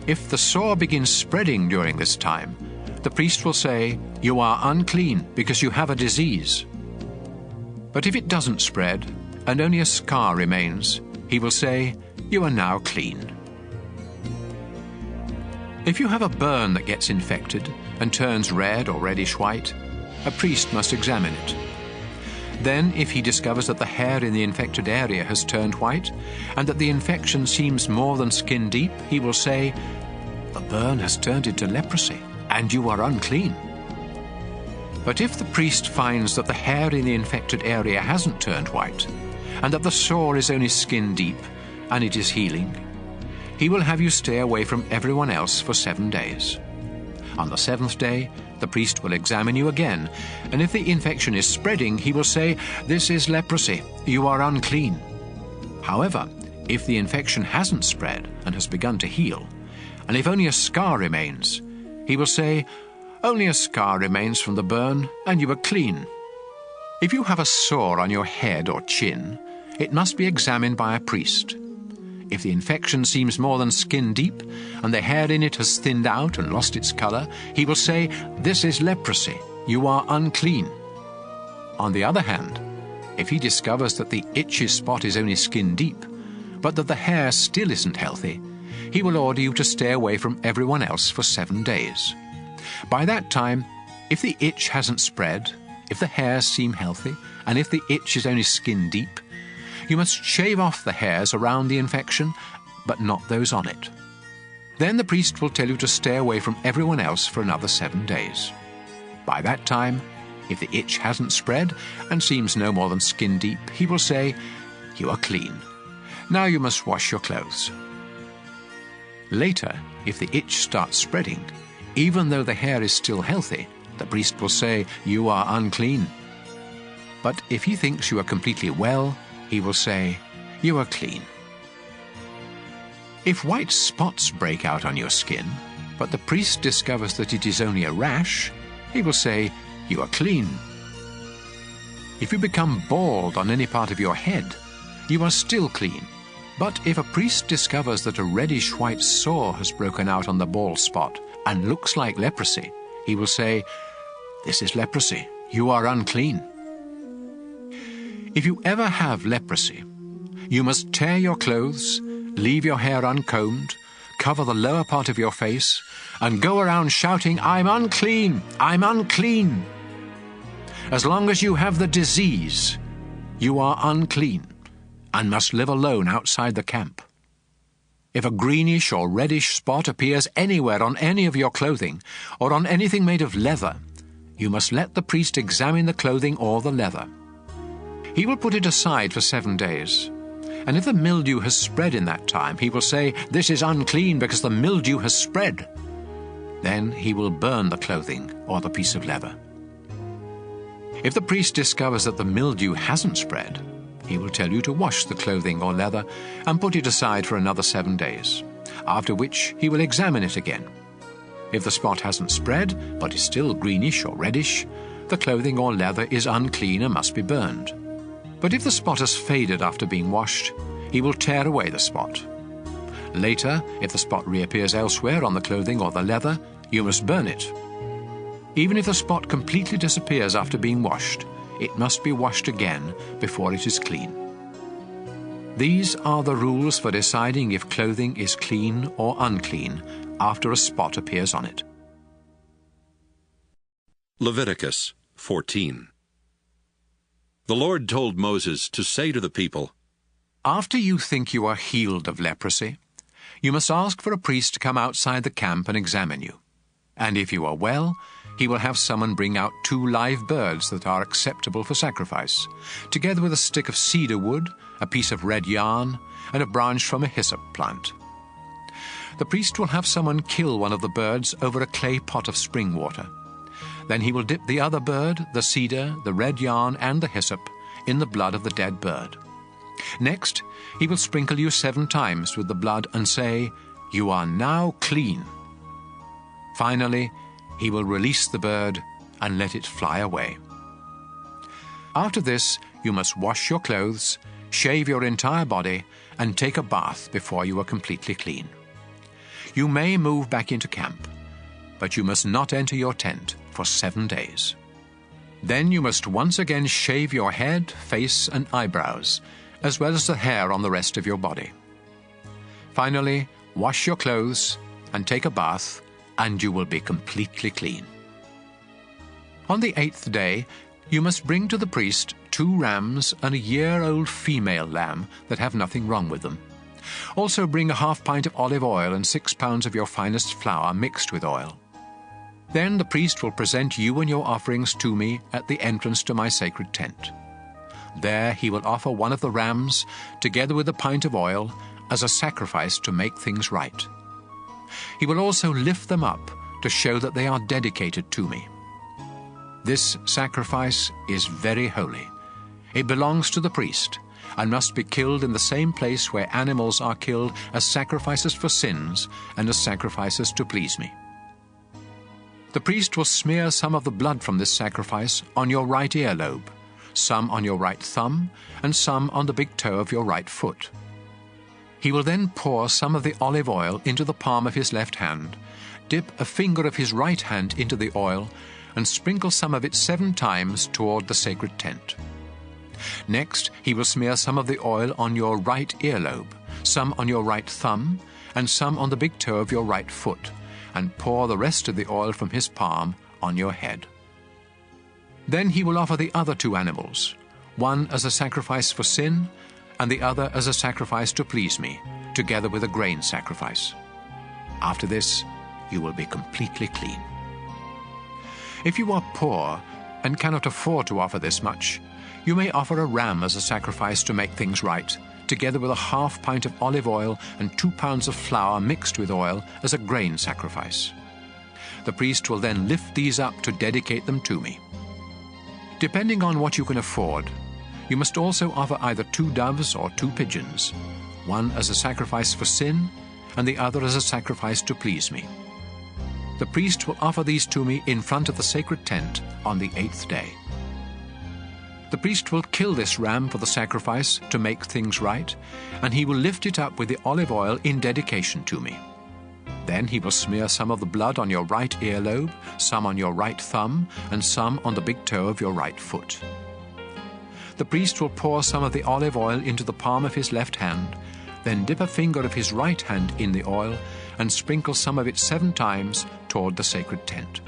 If the sore begins spreading during this time, the priest will say, "You are unclean because you have a disease." But if it doesn't spread and only a scar remains, he will say, "You are now clean." If you have a burn that gets infected and turns red or reddish white, a priest must examine it. Then, if he discovers that the hair in the infected area has turned white, and that the infection seems more than skin deep, he will say, "The burn has turned into leprosy, and you are unclean." But if the priest finds that the hair in the infected area hasn't turned white, and that the sore is only skin deep, and it is healing, he will have you stay away from everyone else for 7 days. On the 7th day, the priest will examine you again, and if the infection is spreading, he will say, "This is leprosy. You are unclean." However, if the infection hasn't spread and has begun to heal, and if only a scar remains, he will say, "Only a scar remains from the burn, and you are clean." If you have a sore on your head or chin, it must be examined by a priest. If the infection seems more than skin deep, and the hair in it has thinned out and lost its color, he will say, "This is leprosy. You are unclean." On the other hand, if he discovers that the itchy spot is only skin deep, but that the hair still isn't healthy, he will order you to stay away from everyone else for 7 days. By that time, if the itch hasn't spread, if the hairs seem healthy, and if the itch is only skin deep, you must shave off the hairs around the infection, but not those on it. Then the priest will tell you to stay away from everyone else for another 7 days. By that time, if the itch hasn't spread and seems no more than skin deep, he will say, "You are clean. Now you must wash your clothes." Later, if the itch starts spreading, even though the hair is still healthy, the priest will say, "You are unclean." But if he thinks you are completely well, he will say, "You are clean." If white spots break out on your skin, but the priest discovers that it is only a rash, he will say, "You are clean." If you become bald on any part of your head, you are still clean. But if a priest discovers that a reddish-white sore has broken out on the bald spot and looks like leprosy, he will say, "This is leprosy. You are unclean." If you ever have leprosy, you must tear your clothes, leave your hair uncombed, cover the lower part of your face, and go around shouting, "I'm unclean! I'm unclean!" As long as you have the disease, you are unclean and must live alone outside the camp. If a greenish or reddish spot appears anywhere on any of your clothing or on anything made of leather, you must let the priest examine the clothing or the leather. He will put it aside for 7 days. And if the mildew has spread in that time, he will say, "This is unclean because the mildew has spread." Then he will burn the clothing or the piece of leather. If the priest discovers that the mildew hasn't spread, he will tell you to wash the clothing or leather and put it aside for another 7 days, after which he will examine it again. If the spot hasn't spread, but is still greenish or reddish, the clothing or leather is unclean and must be burned. But if the spot has faded after being washed, he will tear away the spot. Later, if the spot reappears elsewhere on the clothing or the leather, you must burn it. Even if the spot completely disappears after being washed, it must be washed again before it is clean. These are the rules for deciding if clothing is clean or unclean after a spot appears on it. Leviticus 14. The Lord told Moses to say to the people, After you think you are healed of leprosy, you must ask for a priest to come outside the camp and examine you. And if you are well, he will have someone bring out 2 live birds that are acceptable for sacrifice, together with a stick of cedar wood, a piece of red yarn, and a branch from a hyssop plant. The priest will have someone kill one of the birds over a clay pot of spring water. Then he will dip the other bird, the cedar, the red yarn, and the hyssop in the blood of the dead bird. Next, he will sprinkle you 7 times with the blood and say, "You are now clean." Finally, he will release the bird and let it fly away. After this, you must wash your clothes, shave your entire body, and take a bath before you are completely clean. You may move back into camp, but you must not enter your tent for 7 days. Then you must once again shave your head, face, and eyebrows, as well as the hair on the rest of your body. Finally, wash your clothes and take a bath, and you will be completely clean. On the 8th day, you must bring to the priest 2 rams and a year-old female lamb that have nothing wrong with them. Also bring a half pint of olive oil and 6 pounds of your finest flour mixed with oil. Then the priest will present you and your offerings to me at the entrance to my sacred tent. There he will offer one of the rams, together with a pint of oil, as a sacrifice to make things right. He will also lift them up to show that they are dedicated to me. This sacrifice is very holy. It belongs to the priest and must be killed in the same place where animals are killed as sacrifices for sins and as sacrifices to please me. The priest will smear some of the blood from this sacrifice on your right earlobe, some on your right thumb, and some on the big toe of your right foot. He will then pour some of the olive oil into the palm of his left hand, dip a finger of his right hand into the oil, and sprinkle some of it 7 times toward the sacred tent. Next, he will smear some of the oil on your right earlobe, some on your right thumb, and some on the big toe of your right foot, and pour the rest of the oil from his palm on your head. Then he will offer the other 2 animals, one as a sacrifice for sin, and the other as a sacrifice to please me, together with a grain sacrifice. After this, you will be completely clean. If you are poor and cannot afford to offer this much, you may offer a ram as a sacrifice to make things right, together with a half pint of olive oil and 2 pounds of flour mixed with oil as a grain sacrifice. The priest will then lift these up to dedicate them to me. Depending on what you can afford, you must also offer either 2 doves or 2 pigeons, one as a sacrifice for sin and the other as a sacrifice to please me. The priest will offer these to me in front of the sacred tent on the 8th day. The priest will kill this ram for the sacrifice to make things right, and he will lift it up with the olive oil in dedication to me. Then he will smear some of the blood on your right earlobe, some on your right thumb, and some on the big toe of your right foot. The priest will pour some of the olive oil into the palm of his left hand, then dip a finger of his right hand in the oil and sprinkle some of it 7 times toward the sacred tent.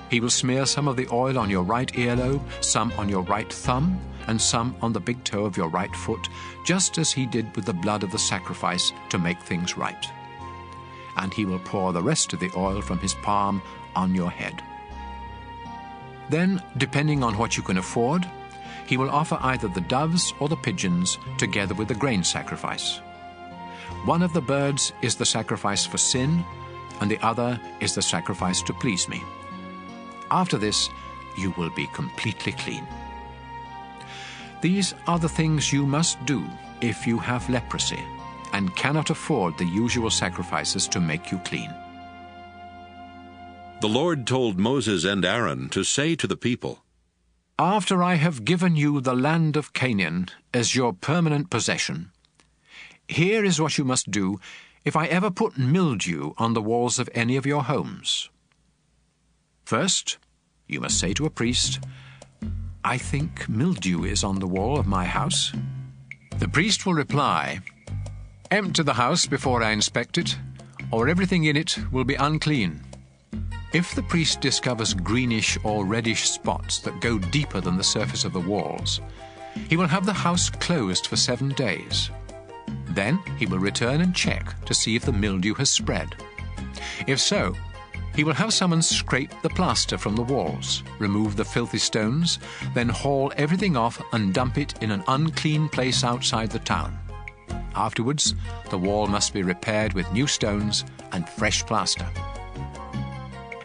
He will smear some of the oil on your right earlobe, some on your right thumb, and some on the big toe of your right foot, just as he did with the blood of the sacrifice to make things right. And he will pour the rest of the oil from his palm on your head. Then, depending on what you can afford, he will offer either the doves or the pigeons together with the grain sacrifice. One of the birds is the sacrifice for sin, and the other is the sacrifice to please me. After this, you will be completely clean. These are the things you must do if you have leprosy and cannot afford the usual sacrifices to make you clean. The Lord told Moses and Aaron to say to the people, After I have given you the land of Canaan as your permanent possession, here is what you must do if I ever put mildew on the walls of any of your homes. First, you must say to a priest, I think mildew is on the wall of my house. The priest will reply, Empty the house before I inspect it, or everything in it will be unclean. If the priest discovers greenish or reddish spots that go deeper than the surface of the walls, he will have the house closed for 7 days. Then he will return and check to see if the mildew has spread. If so, he will have someone scrape the plaster from the walls, remove the filthy stones, then haul everything off and dump it in an unclean place outside the town. Afterwards, the wall must be repaired with new stones and fresh plaster.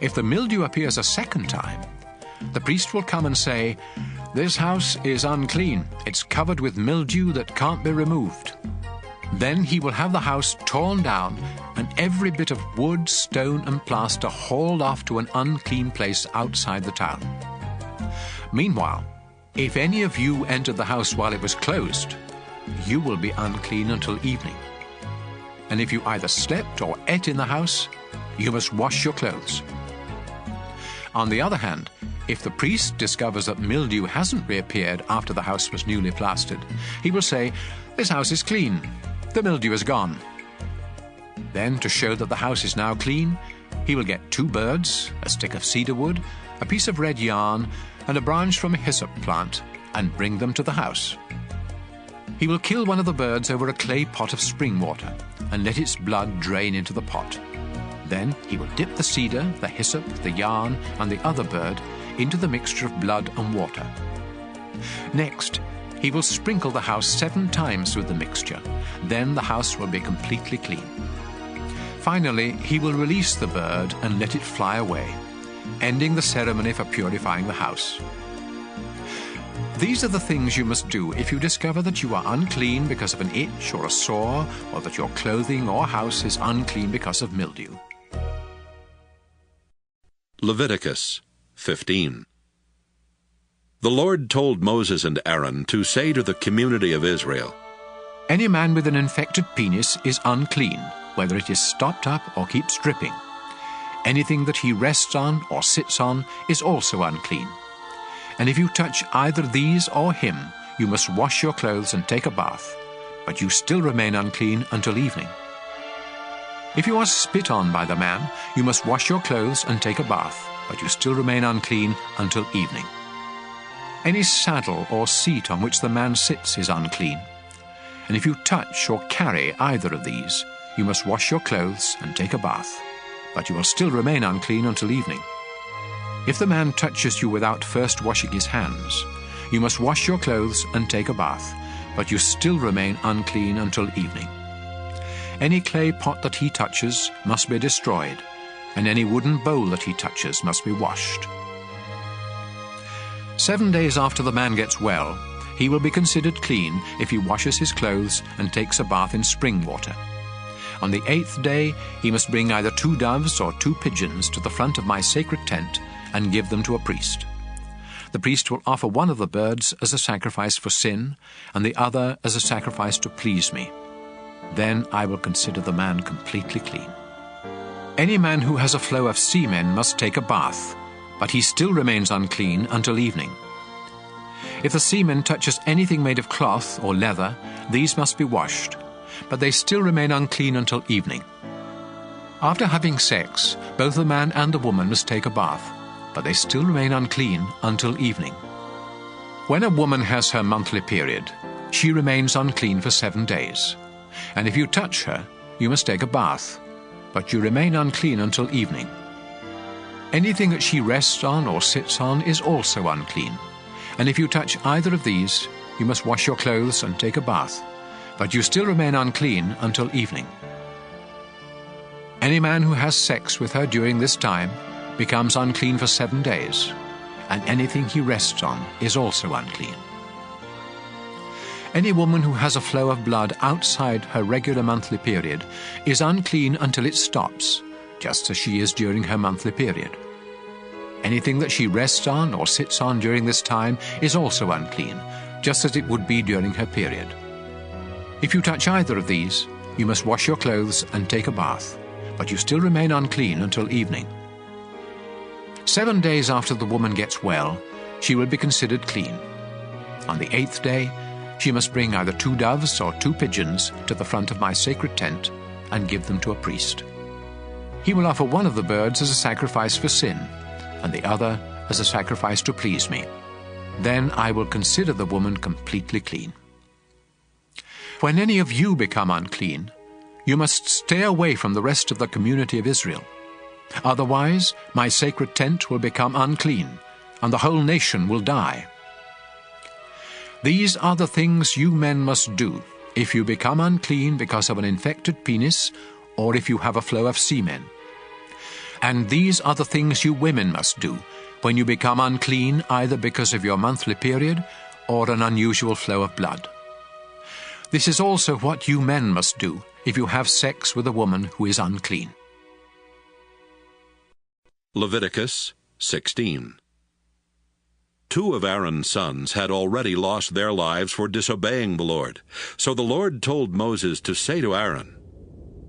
If the mildew appears a second time, the priest will come and say, This house is unclean. It's covered with mildew that can't be removed. Then he will have the house torn down and every bit of wood, stone and plaster hauled off to an unclean place outside the town. Meanwhile, if any of you entered the house while it was closed, you will be unclean until evening. And if you either slept or ate in the house, you must wash your clothes. On the other hand, if the priest discovers that mildew hasn't reappeared after the house was newly plastered, he will say, This house is clean. The mildew is gone. Then, to show that the house is now clean, he will get 2 birds, a stick of cedar wood, a piece of red yarn, and a branch from a hyssop plant, and bring them to the house. He will kill one of the birds over a clay pot of spring water, and let its blood drain into the pot. Then he will dip the cedar, the hyssop, the yarn, and the other bird into the mixture of blood and water. Next, he will sprinkle the house 7 times with the mixture. Then the house will be completely clean. Finally, he will release the bird and let it fly away, ending the ceremony for purifying the house. These are the things you must do if you discover that you are unclean because of an itch or a sore, or that your clothing or house is unclean because of mildew. Leviticus 15. The Lord told Moses and Aaron to say to the community of Israel, Any man with an infected penis is unclean, whether it is stopped up or keeps dripping. Anything that he rests on or sits on is also unclean. And if you touch either these or him, you must wash your clothes and take a bath, but you still remain unclean until evening. If you are spit on by the man, you must wash your clothes and take a bath, but you still remain unclean until evening. Any saddle or seat on which the man sits is unclean. And if you touch or carry either of these, you must wash your clothes and take a bath, but you will still remain unclean until evening. If the man touches you without first washing his hands, you must wash your clothes and take a bath, but you still remain unclean until evening. Any clay pot that he touches must be destroyed, and any wooden bowl that he touches must be washed. 7 days after the man gets well, he will be considered clean if he washes his clothes and takes a bath in spring water. On the 8th day, he must bring either 2 doves or 2 pigeons to the front of my sacred tent and give them to a priest. The priest will offer one of the birds as a sacrifice for sin, and the other as a sacrifice to please me. Then I will consider the man completely clean. Any man who has a flow of semen must take a bath, but he still remains unclean until evening. If the semen touches anything made of cloth or leather, these must be washed, but they still remain unclean until evening. After having sex, both the man and the woman must take a bath, but they still remain unclean until evening. When a woman has her monthly period, she remains unclean for 7 days. And if you touch her, you must take a bath, but you remain unclean until evening. Anything that she rests on or sits on is also unclean, And if you touch either of these, you must wash your clothes and take a bath, but you still remain unclean until evening. Any man who has sex with her during this time becomes unclean for 7 days, and anything he rests on is also unclean. Any woman who has a flow of blood outside her regular monthly period is unclean until it stops, just as she is during her monthly period. Anything that she rests on or sits on during this time is also unclean, just as it would be during her period. If you touch either of these, you must wash your clothes and take a bath, but you still remain unclean until evening. 7 days after the woman gets well, she will be considered clean. On the 8th day, she must bring either 2 doves or 2 pigeons to the front of my sacred tent and give them to a priest. He will offer one of the birds as a sacrifice for sin, and the other as a sacrifice to please me. Then I will consider the woman completely clean. When any of you become unclean, you must stay away from the rest of the community of Israel. Otherwise, my sacred tent will become unclean, and the whole nation will die. These are the things you men must do if you become unclean because of an infected penis, or if you have a flow of semen. And these are the things you women must do when you become unclean either because of your monthly period or an unusual flow of blood. This is also what you men must do if you have sex with a woman who is unclean. Leviticus 16. 2 of Aaron's sons had already lost their lives for disobeying the Lord. So the Lord told Moses to say to Aaron,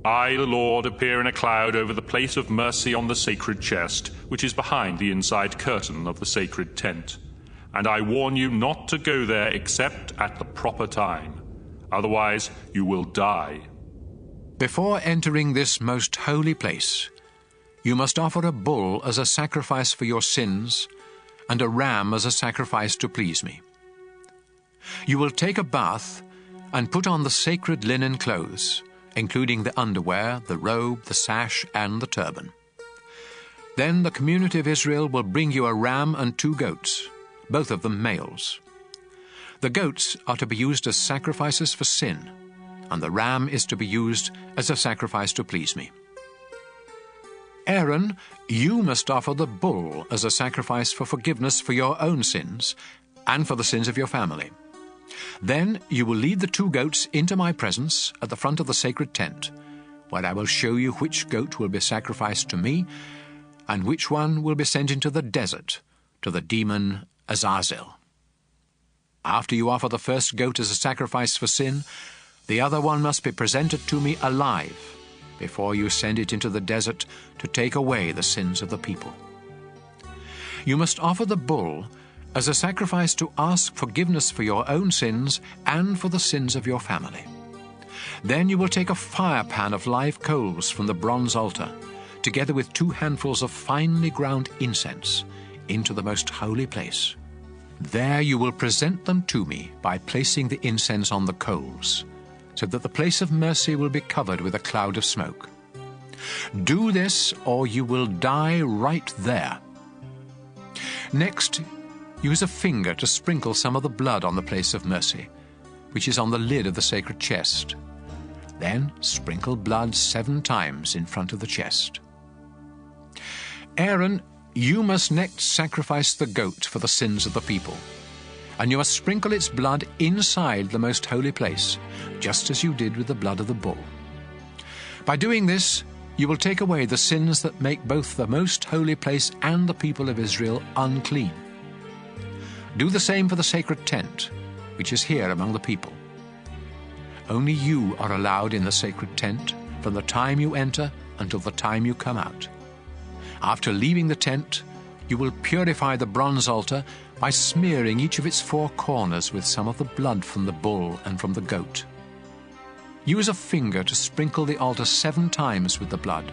I, the Lord, appear in a cloud over the place of mercy on the sacred chest, which is behind the inside curtain of the sacred tent. And I warn you not to go there except at the proper time. Otherwise you will die. Before entering this most holy place, you must offer a bull as a sacrifice for your sins and a ram as a sacrifice to please me. You will take a bath and put on the sacred linen clothes, including the underwear, the robe, the sash, and the turban. Then the community of Israel will bring you a ram and 2 goats, both of them males. The goats are to be used as sacrifices for sin, and the ram is to be used as a sacrifice to please me. Aaron, you must offer the bull as a sacrifice for forgiveness for your own sins and for the sins of your family. Then you will lead the 2 goats into my presence at the front of the sacred tent, where I will show you which goat will be sacrificed to me and which one will be sent into the desert to the demon Azazel. After you offer the first goat as a sacrifice for sin, the other one must be presented to me alive before you send it into the desert to take away the sins of the people. You must offer the bull as a sacrifice to ask forgiveness for your own sins and for the sins of your family. Then you will take a fire pan of live coals from the bronze altar, together with 2 handfuls of finely ground incense, into the most holy place. There you will present them to me by placing the incense on the coals, so that the place of mercy will be covered with a cloud of smoke. Do this, or you will die right there. Next, use a finger to sprinkle some of the blood on the place of mercy, which is on the lid of the sacred chest. Then sprinkle blood 7 times in front of the chest. Aaron, you must next sacrifice the goat for the sins of the people, and you must sprinkle its blood inside the most holy place, just as you did with the blood of the bull. By doing this, you will take away the sins that make both the most holy place and the people of Israel unclean. Do the same for the sacred tent, which is here among the people. Only you are allowed in the sacred tent from the time you enter until the time you come out. After leaving the tent, you will purify the bronze altar by smearing each of its 4 corners with some of the blood from the bull and from the goat. Use a finger to sprinkle the altar 7 times with the blood,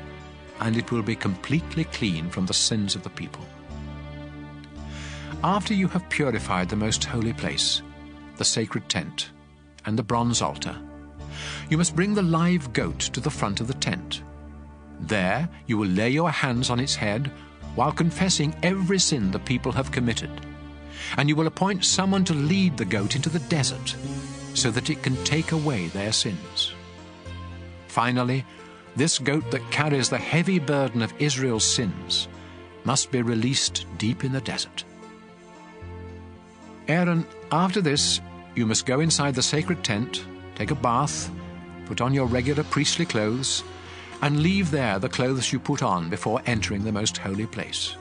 and it will be completely clean from the sins of the people. After you have purified the most holy place, the sacred tent, and the bronze altar, you must bring the live goat to the front of the tent. There you will lay your hands on its head while confessing every sin the people have committed, And you will appoint someone to lead the goat into the desert, so that it can take away their sins. Finally, this goat that carries the heavy burden of Israel's sins must be released deep in the desert. Aaron, after this, you must go inside the sacred tent, take a bath, put on your regular priestly clothes, and leave there the clothes you put on before entering the most holy place.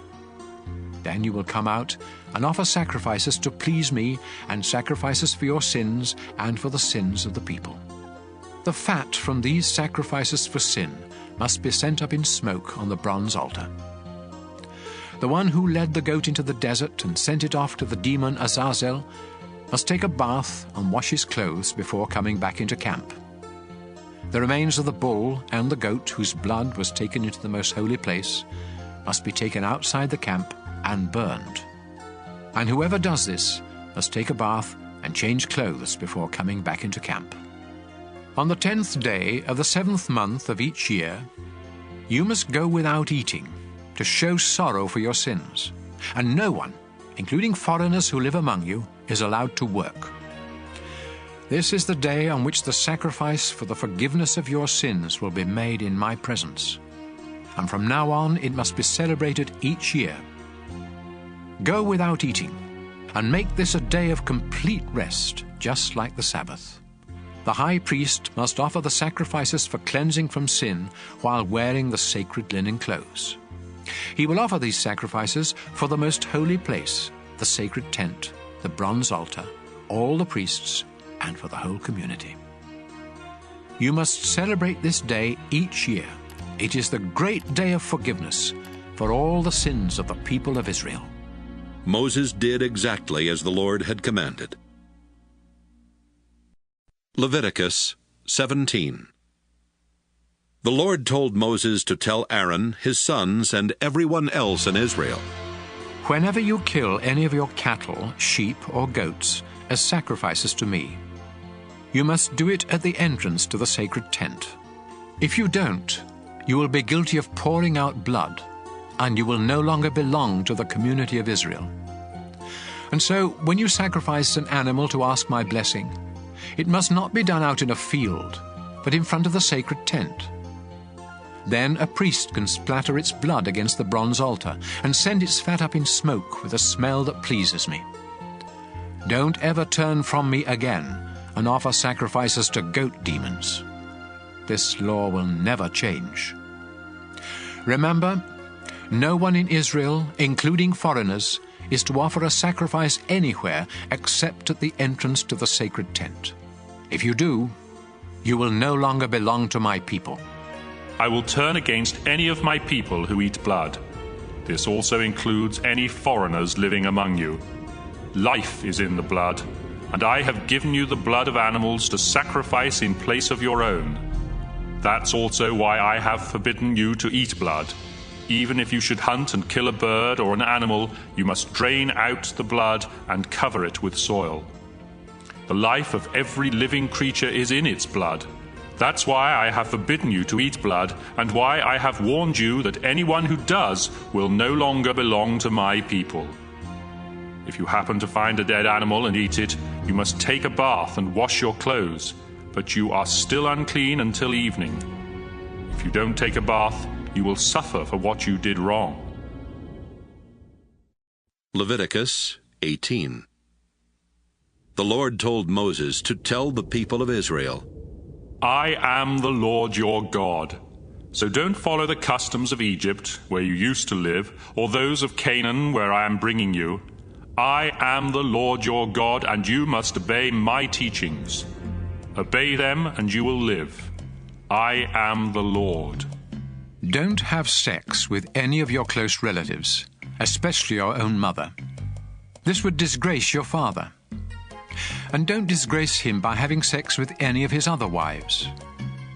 Then you will come out and offer sacrifices to please me, and sacrifices for your sins and for the sins of the people. The fat from these sacrifices for sin must be sent up in smoke on the bronze altar. The one who led the goat into the desert and sent it off to the demon Azazel must take a bath and wash his clothes before coming back into camp. The remains of the bull and the goat whose blood was taken into the most holy place must be taken outside the camp and burned. And whoever does this must take a bath and change clothes before coming back into camp. On the 10th day of the 7th month of each year, you must go without eating to show sorrow for your sins, and no one, including foreigners who live among you, is allowed to work. This is the day on which the sacrifice for the forgiveness of your sins will be made in my presence, and from now on it must be celebrated each year. Go without eating, and make this a day of complete rest, just like the Sabbath. The high priest must offer the sacrifices for cleansing from sin while wearing the sacred linen clothes. He will offer these sacrifices for the most holy place, the sacred tent, the bronze altar, all the priests, and for the whole community. You must celebrate this day each year. It is the great day of forgiveness for all the sins of the people of Israel. Moses did exactly as the Lord had commanded. Leviticus 17. The Lord told Moses to tell Aaron, his sons, and everyone else in Israel, Whenever you kill any of your cattle, sheep, or goats as sacrifices to me, you must do it at the entrance to the sacred tent. If you don't, you will be guilty of pouring out blood, and you will no longer belong to the community of Israel. And so, when you sacrifice an animal to ask my blessing, it must not be done out in a field, but in front of the sacred tent. Then a priest can splatter its blood against the bronze altar and send its fat up in smoke with a smell that pleases me. Don't ever turn from me again and offer sacrifices to goat demons. This law will never change. Remember, no one in Israel, including foreigners, is to offer a sacrifice anywhere except at the entrance to the sacred tent. If you do, you will no longer belong to my people. I will turn against any of my people who eat blood. This also includes any foreigners living among you. Life is in the blood, and I have given you the blood of animals to sacrifice in place of your own. That's also why I have forbidden you to eat blood. Even if you should hunt and kill a bird or an animal, you must drain out the blood and cover it with soil. The life of every living creature is in its blood. That's why I have forbidden you to eat blood, and why I have warned you that anyone who does will no longer belong to my people. If you happen to find a dead animal and eat it, you must take a bath and wash your clothes, but you are still unclean until evening. If you don't take a bath, you will suffer for what you did wrong. Leviticus 18. The Lord told Moses to tell the people of Israel, I am the Lord your God. So don't follow the customs of Egypt, where you used to live, or those of Canaan, where I am bringing you. I am the Lord your God, and you must obey my teachings. Obey them, and you will live. I am the Lord. Don't have sex with any of your close relatives, especially your own mother. This would disgrace your father. And don't disgrace him by having sex with any of his other wives.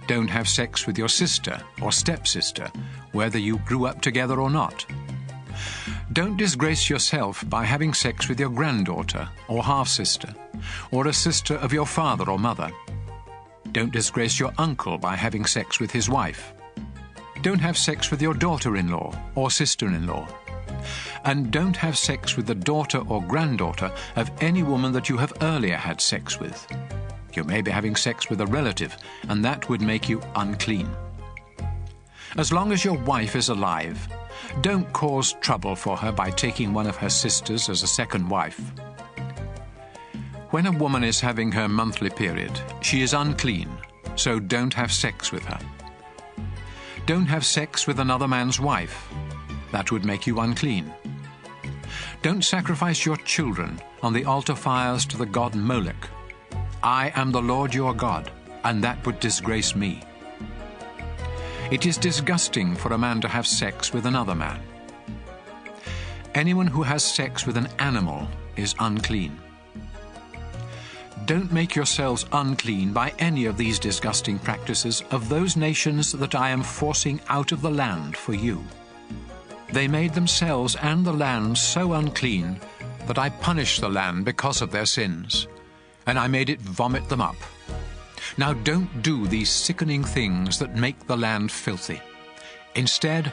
Don't have sex with your sister or stepsister, whether you grew up together or not. Don't disgrace yourself by having sex with your granddaughter or half-sister, or a sister of your father or mother. Don't disgrace your uncle by having sex with his wife. Don't have sex with your daughter-in-law or sister-in-law. And don't have sex with the daughter or granddaughter of any woman that you have earlier had sex with. You may be having sex with a relative, and that would make you unclean. As long as your wife is alive, don't cause trouble for her by taking one of her sisters as a second wife. When a woman is having her monthly period, she is unclean, so don't have sex with her. Don't have sex with another man's wife. That would make you unclean. Don't sacrifice your children on the altar fires to the god Molech. I am the Lord your God, and that would disgrace me. It is disgusting for a man to have sex with another man. Anyone who has sex with an animal is unclean. Don't make yourselves unclean by any of these disgusting practices of those nations that I am forcing out of the land for you. They made themselves and the land so unclean that I punished the land because of their sins, and I made it vomit them up. Now don't do these sickening things that make the land filthy. Instead,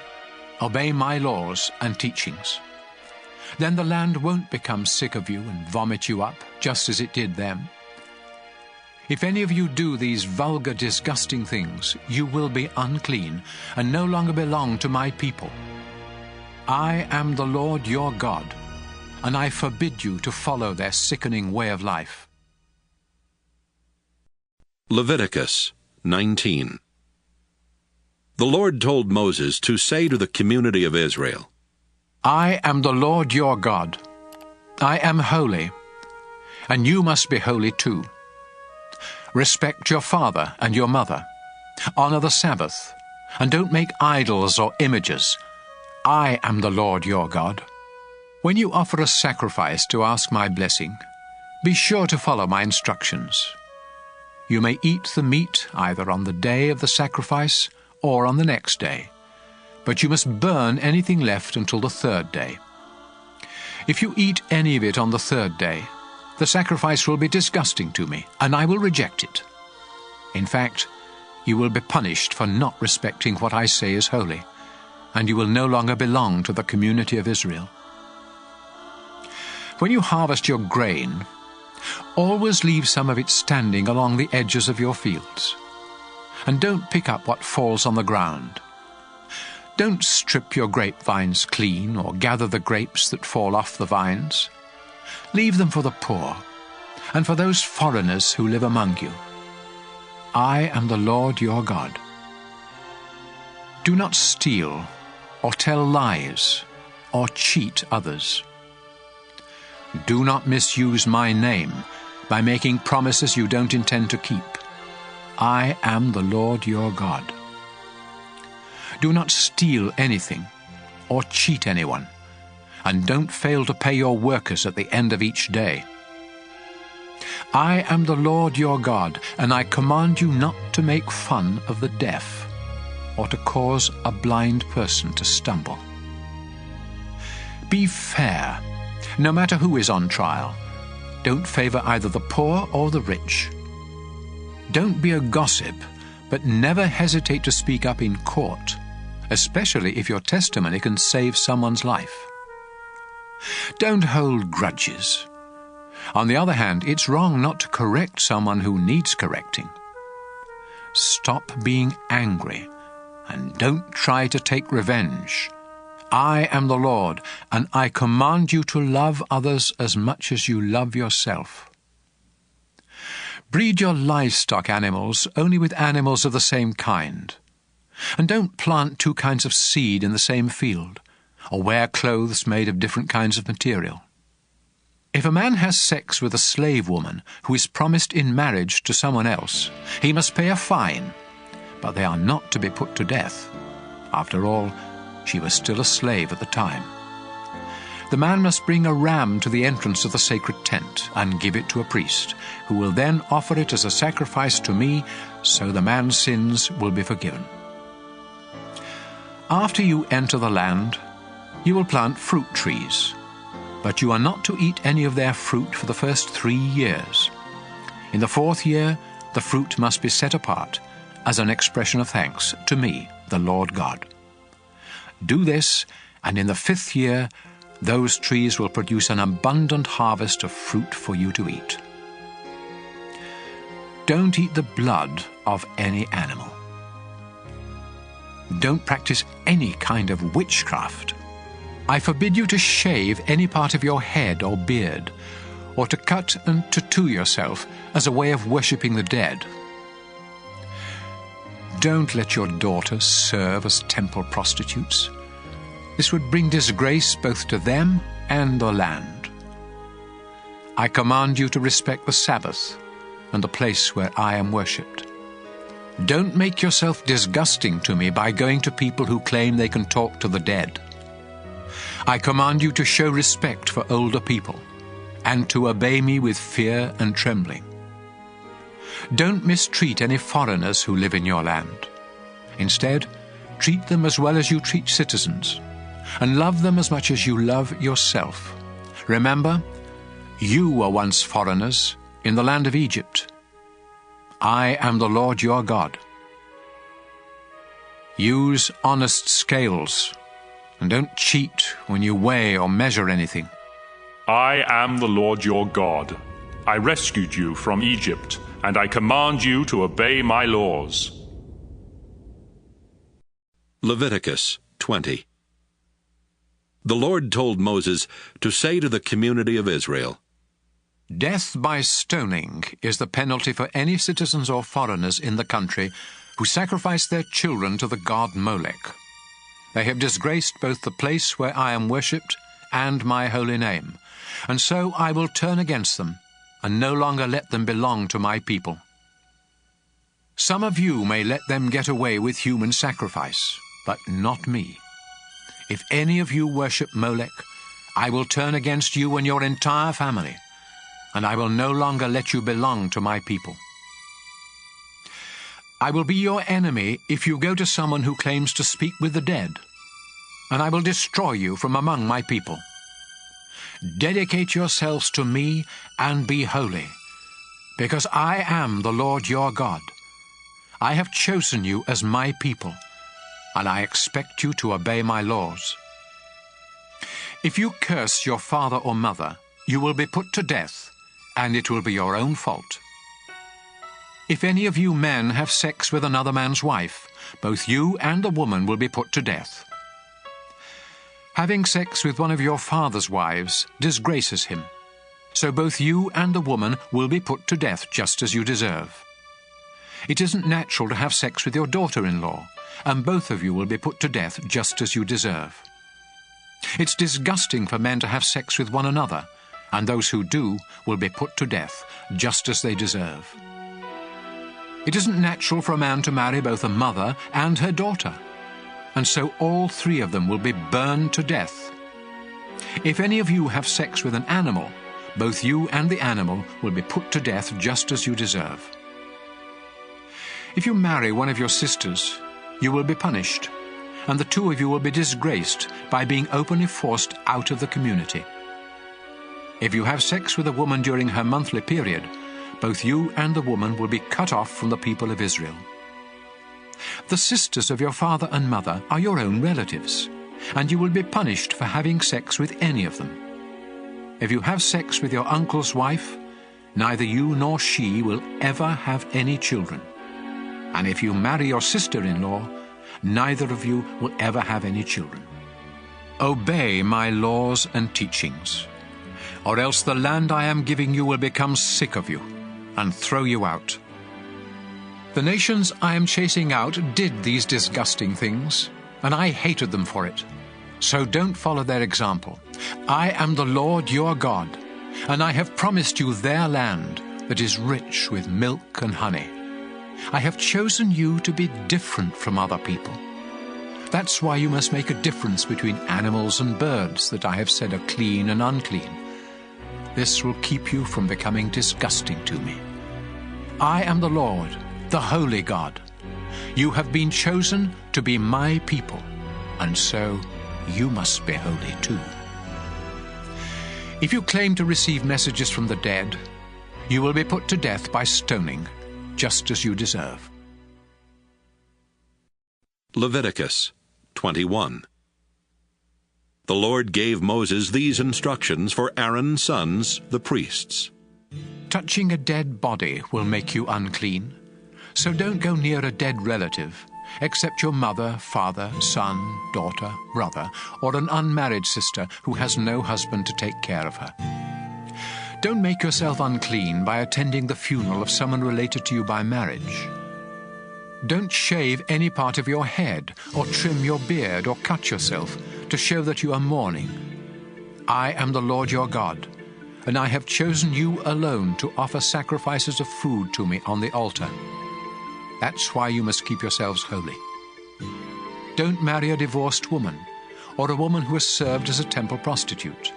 obey my laws and teachings. Then the land won't become sick of you and vomit you up, just as it did them. If any of you do these vulgar, disgusting things, you will be unclean and no longer belong to my people. I am the Lord your God, and I forbid you to follow their sickening way of life. Leviticus 19. The Lord told Moses to say to the community of Israel, I am the Lord your God. I am holy, and you must be holy too. Respect your father and your mother. Honor the Sabbath, and don't make idols or images. I am the Lord your God. When you offer a sacrifice to ask my blessing, be sure to follow my instructions. You may eat the meat either on the day of the sacrifice or on the next day, but you must burn anything left until the third day. If you eat any of it on the third day, the sacrifice will be disgusting to me, and I will reject it. In fact, you will be punished for not respecting what I say is holy, and you will no longer belong to the community of Israel. When you harvest your grain, always leave some of it standing along the edges of your fields, and don't pick up what falls on the ground. Don't strip your grapevines clean or gather the grapes that fall off the vines. Leave them for the poor and for those foreigners who live among you. I am the Lord your God. Do not steal or tell lies or cheat others. Do not misuse my name by making promises you don't intend to keep. I am the Lord your God. Do not steal anything or cheat anyone, and don't fail to pay your workers at the end of each day. I am the Lord your God, and I command you not to make fun of the deaf or to cause a blind person to stumble. Be fair, no matter who is on trial. Don't favor either the poor or the rich. Don't be a gossip, but never hesitate to speak up in court, especially if your testimony can save someone's life. Don't hold grudges. On the other hand, it's wrong not to correct someone who needs correcting. Stop being angry, and don't try to take revenge. I am the Lord, and I command you to love others as much as you love yourself. Breed your livestock animals only with animals of the same kind. And don't plant two kinds of seed in the same field, or wear clothes made of different kinds of material. If a man has sex with a slave woman who is promised in marriage to someone else, he must pay a fine, but they are not to be put to death. After all, she was still a slave at the time. The man must bring a ram to the entrance of the sacred tent and give it to a priest, who will then offer it as a sacrifice to me, so the man's sins will be forgiven. After you enter the land, you will plant fruit trees, but you are not to eat any of their fruit for the first 3 years. In the 4th year, the fruit must be set apart as an expression of thanks to me, the Lord God. Do this, and in the 5th year those trees will produce an abundant harvest of fruit for you to eat. Don't eat the blood of any animal. Don't practice any kind of witchcraft. I forbid you to shave any part of your head or beard, or to cut and tattoo yourself as a way of worshipping the dead. Don't let your daughters serve as temple prostitutes. This would bring disgrace both to them and the land. I command you to respect the Sabbath and the place where I am worshipped. Don't make yourself disgusting to me by going to people who claim they can talk to the dead. I command you to show respect for older people and to obey me with fear and trembling. Don't mistreat any foreigners who live in your land. Instead, treat them as well as you treat citizens, and love them as much as you love yourself. Remember, you were once foreigners in the land of Egypt. I am the Lord your God. Use honest scales, and don't cheat when you weigh or measure anything. I am the Lord your God. I rescued you from Egypt, and I command you to obey my laws. Leviticus 20. The Lord told Moses to say to the community of Israel, Death by stoning is the penalty for any citizens or foreigners in the country who sacrifice their children to the god Molech. They have disgraced both the place where I am worshipped and my holy name, and so I will turn against them and no longer let them belong to my people. Some of you may let them get away with human sacrifice, but not me. If any of you worship Molech, I will turn against you and your entire family, and I will no longer let you belong to my people. I will be your enemy if you go to someone who claims to speak with the dead, and I will destroy you from among my people. Dedicate yourselves to me and be holy, because I am the Lord your God. I have chosen you as my people, and I expect you to obey my laws. If you curse your father or mother, you will be put to death, and it will be your own fault. If any of you men have sex with another man's wife, both you and the woman will be put to death. Having sex with one of your father's wives disgraces him, so both you and the woman will be put to death just as you deserve. It isn't natural to have sex with your daughter-in-law, and both of you will be put to death just as you deserve. It's disgusting for men to have sex with one another, and those who do will be put to death just as they deserve. It isn't natural for a man to marry both a mother and her daughter, and so all three of them will be burned to death. If any of you have sex with an animal, both you and the animal will be put to death just as you deserve. If you marry one of your sisters, you will be punished, and the two of you will be disgraced by being openly forced out of the community. If you have sex with a woman during her monthly period, both you and the woman will be cut off from the people of Israel. The sisters of your father and mother are your own relatives, and you will be punished for having sex with any of them. If you have sex with your uncle's wife, neither you nor she will ever have any children. And if you marry your sister-in-law, neither of you will ever have any children. Obey my laws and teachings, or else the land I am giving you will become sick of you and throw you out. The nations I am chasing out did these disgusting things, and I hated them for it. So don't follow their example. I am the Lord your God, and I have promised you their land that is rich with milk and honey. I have chosen you to be different from other people. That's why you must make a difference between animals and birds that I have said are clean and unclean. This will keep you from becoming disgusting to me. I am the Lord, the holy God. You have been chosen to be my people, and so you must be holy too. If you claim to receive messages from the dead, you will be put to death by stoning, just as you deserve. Leviticus 21. The Lord gave Moses these instructions for Aaron's sons, the priests. Touching a dead body will make you unclean. So don't go near a dead relative, except your mother, father, son, daughter, brother, or an unmarried sister who has no husband to take care of her. Don't make yourself unclean by attending the funeral of someone related to you by marriage. Don't shave any part of your head, or trim your beard, or cut yourself, to show that you are mourning. I am the Lord your God, and I have chosen you alone to offer sacrifices of food to me on the altar. That's why you must keep yourselves holy. Don't marry a divorced woman, or a woman who has served as a temple prostitute.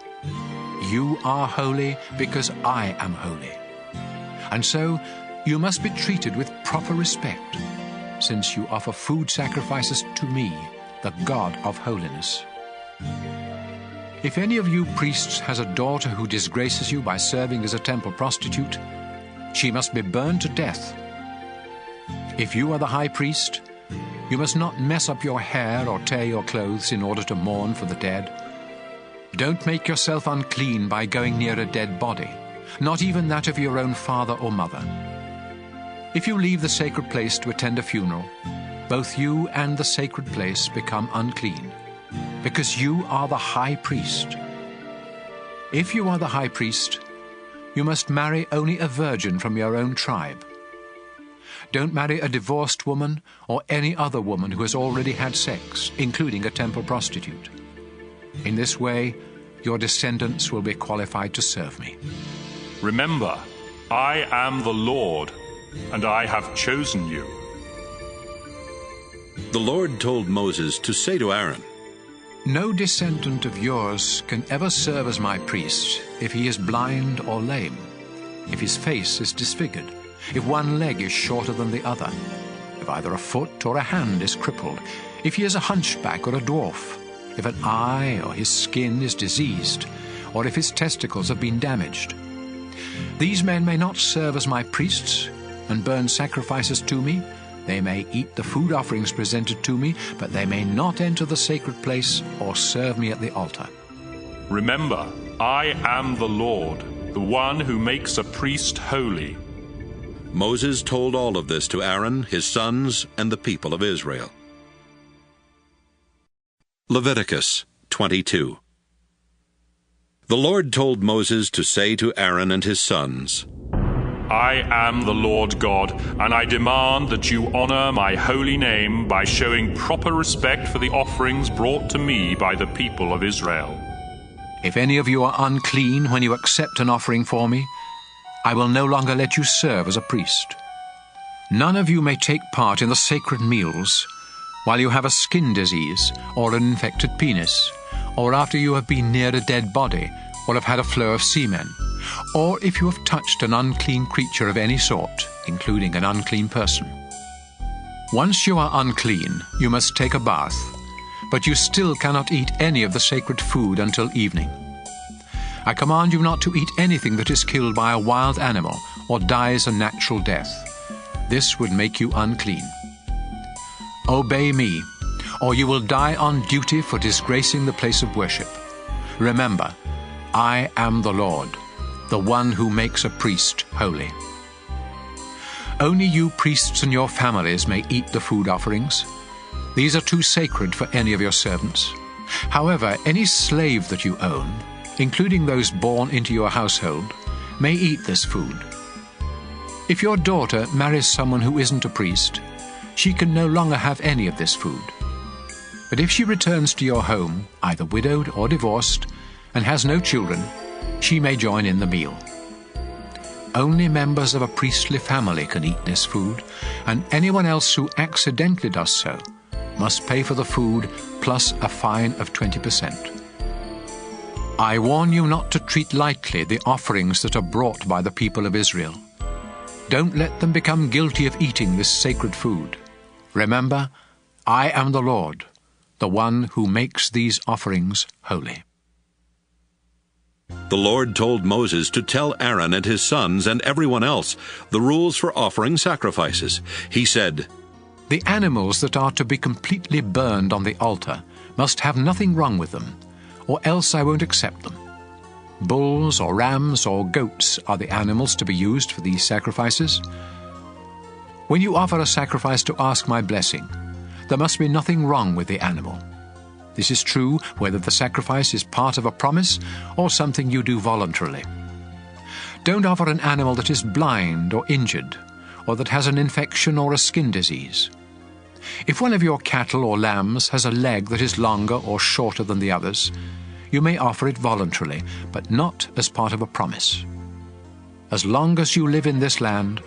You are holy because I am holy. And so you must be treated with proper respect, since you offer food sacrifices to me, the God of holiness. If any of you priests has a daughter who disgraces you by serving as a temple prostitute, she must be burned to death. If you are the high priest, you must not mess up your hair or tear your clothes in order to mourn for the dead. Don't make yourself unclean by going near a dead body, not even that of your own father or mother. If you leave the sacred place to attend a funeral, both you and the sacred place become unclean, because you are the high priest. If you are the high priest, you must marry only a virgin from your own tribe. Don't marry a divorced woman or any other woman who has already had sex, including a temple prostitute. In this way, your descendants will be qualified to serve me. Remember, I am the Lord, and I have chosen you. The Lord told Moses to say to Aaron, No descendant of yours can ever serve as my priest if he is blind or lame, if his face is disfigured, if one leg is shorter than the other, if either a foot or a hand is crippled, if he is a hunchback or a dwarf, if an eye or his skin is diseased, or if his testicles have been damaged. These men may not serve as my priests and burn sacrifices to me. They may eat the food offerings presented to me, but they may not enter the sacred place or serve me at the altar. Remember, I am the Lord, the one who makes a priest holy. Moses told all of this to Aaron, his sons, and the people of Israel. Leviticus 22. The Lord told Moses to say to Aaron and his sons, I am the Lord God, and I demand that you honor my holy name by showing proper respect for the offerings brought to me by the people of Israel. If any of you are unclean when you accept an offering for me, I will no longer let you serve as a priest. None of you may take part in the sacred meals while you have a skin disease or an infected penis, or after you have been near a dead body or have had a flow of semen, or if you have touched an unclean creature of any sort, including an unclean person. Once you are unclean, you must take a bath, but you still cannot eat any of the sacred food until evening. I command you not to eat anything that is killed by a wild animal or dies a natural death. This would make you unclean. Obey me, or you will die on duty for disgracing the place of worship. Remember, I am the Lord, the one who makes a priest holy. Only you priests and your families may eat the food offerings. These are too sacred for any of your servants. However, any slave that you own, including those born into your household, may eat this food. If your daughter marries someone who isn't a priest, she can no longer have any of this food. But if she returns to your home, either widowed or divorced, and has no children, she may join in the meal. Only members of a priestly family can eat this food, and anyone else who accidentally does so must pay for the food plus a fine of 20%. I warn you not to treat lightly the offerings that are brought by the people of Israel. Don't let them become guilty of eating this sacred food. Remember, I am the Lord, the one who makes these offerings holy. The Lord told Moses to tell Aaron and his sons and everyone else the rules for offering sacrifices. He said, The animals that are to be completely burned on the altar must have nothing wrong with them. or else I won't accept them. Bulls or rams or goats are the animals to be used for these sacrifices. When you offer a sacrifice to ask my blessing, there must be nothing wrong with the animal. This is true whether the sacrifice is part of a promise or something you do voluntarily. Don't offer an animal that is blind or injured, or that has an infection or a skin disease. If one of your cattle or lambs has a leg that is longer or shorter than the others, you may offer it voluntarily, but not as part of a promise. As long as you live in this land,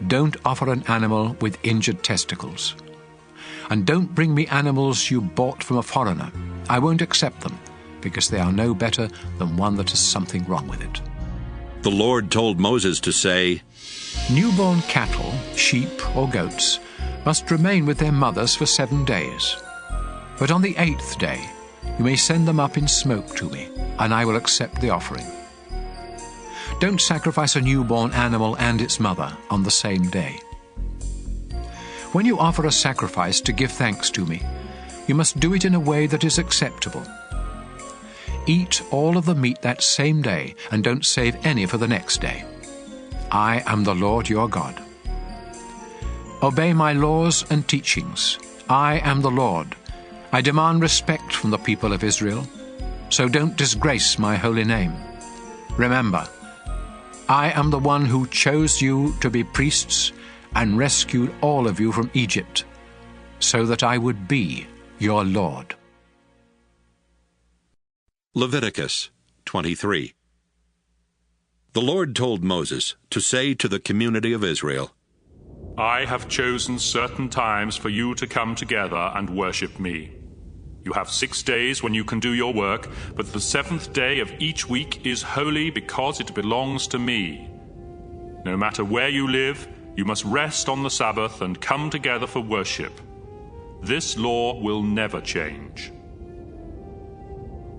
don't offer an animal with injured testicles. And don't bring me animals you bought from a foreigner. I won't accept them, because they are no better than one that has something wrong with it. The Lord told Moses to say, Newborn cattle, sheep or goats must remain with their mothers for 7 days. But on the 8th day, you may send them up in smoke to me, and I will accept the offering. Don't sacrifice a newborn animal and its mother on the same day. When you offer a sacrifice to give thanks to me, you must do it in a way that is acceptable. Eat all of the meat that same day, and don't save any for the next day. I am the Lord your God. Obey my laws and teachings. I am the Lord. I demand respect from the people of Israel, so don't disgrace my holy name. Remember, I am the one who chose you to be priests and rescued all of you from Egypt, so that I would be your Lord. Leviticus 23. The Lord told Moses to say to the community of Israel, I have chosen certain times for you to come together and worship me. You have 6 days when you can do your work, but the 7th day of each week is holy because it belongs to me. No matter where you live, you must rest on the Sabbath and come together for worship. This law will never change.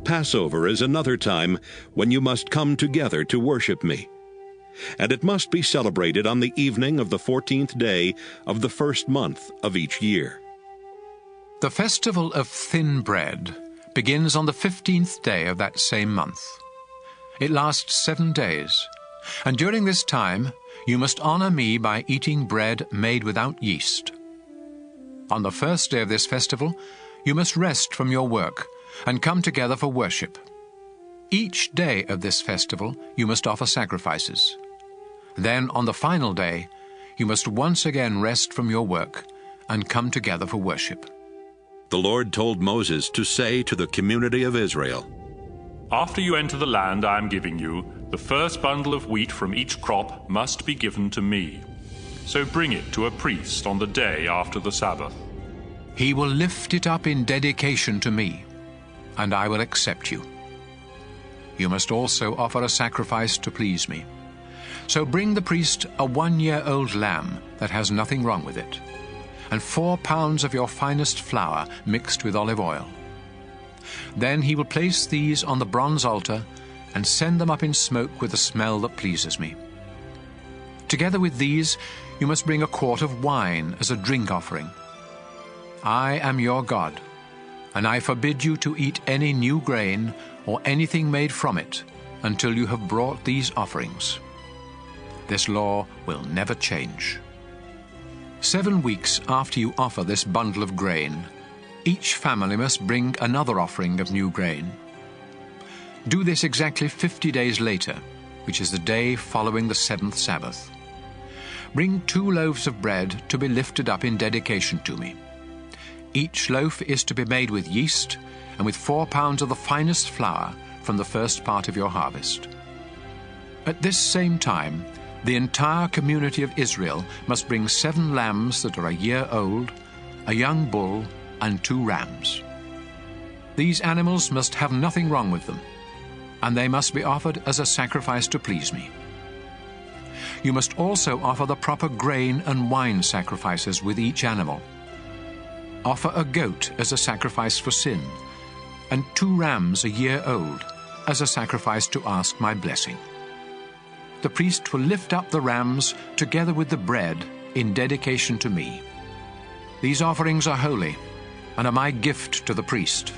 Passover is another time when you must come together to worship me. And it must be celebrated on the evening of the 14th day of the first month of each year. The festival of thin bread begins on the 15th day of that same month. It lasts 7 days, and during this time you must honor me by eating bread made without yeast. On the first day of this festival, you must rest from your work and come together for worship. Each day of this festival you must offer sacrifices. Then on the final day, you must once again rest from your work and come together for worship. The Lord told Moses to say to the community of Israel, After you enter the land I am giving you, the first bundle of wheat from each crop must be given to me. So bring it to a priest on the day after the Sabbath. He will lift it up in dedication to me, and I will accept you. You must also offer a sacrifice to please me. So bring the priest a 1-year-old lamb that has nothing wrong with it, and 4 pounds of your finest flour mixed with olive oil. Then he will place these on the bronze altar and send them up in smoke with a smell that pleases me. Together with these, you must bring a quart of wine as a drink offering. I am your God, and I forbid you to eat any new grain or anything made from it until you have brought these offerings. This law will never change. 7 weeks after you offer this bundle of grain, each family must bring another offering of new grain. Do this exactly 50 days later, which is the day following the 7th Sabbath. Bring 2 loaves of bread to be lifted up in dedication to me. Each loaf is to be made with yeast and with 4 pounds of the finest flour from the first part of your harvest. At this same time, the entire community of Israel must bring 7 lambs that are a year old, a young bull, and 2 rams. These animals must have nothing wrong with them, and they must be offered as a sacrifice to please me. You must also offer the proper grain and wine sacrifices with each animal. Offer a goat as a sacrifice for sin, and 2 rams a year old as a sacrifice to ask my blessing. The priest will lift up the rams together with the bread in dedication to me. These offerings are holy and are my gift to the priest.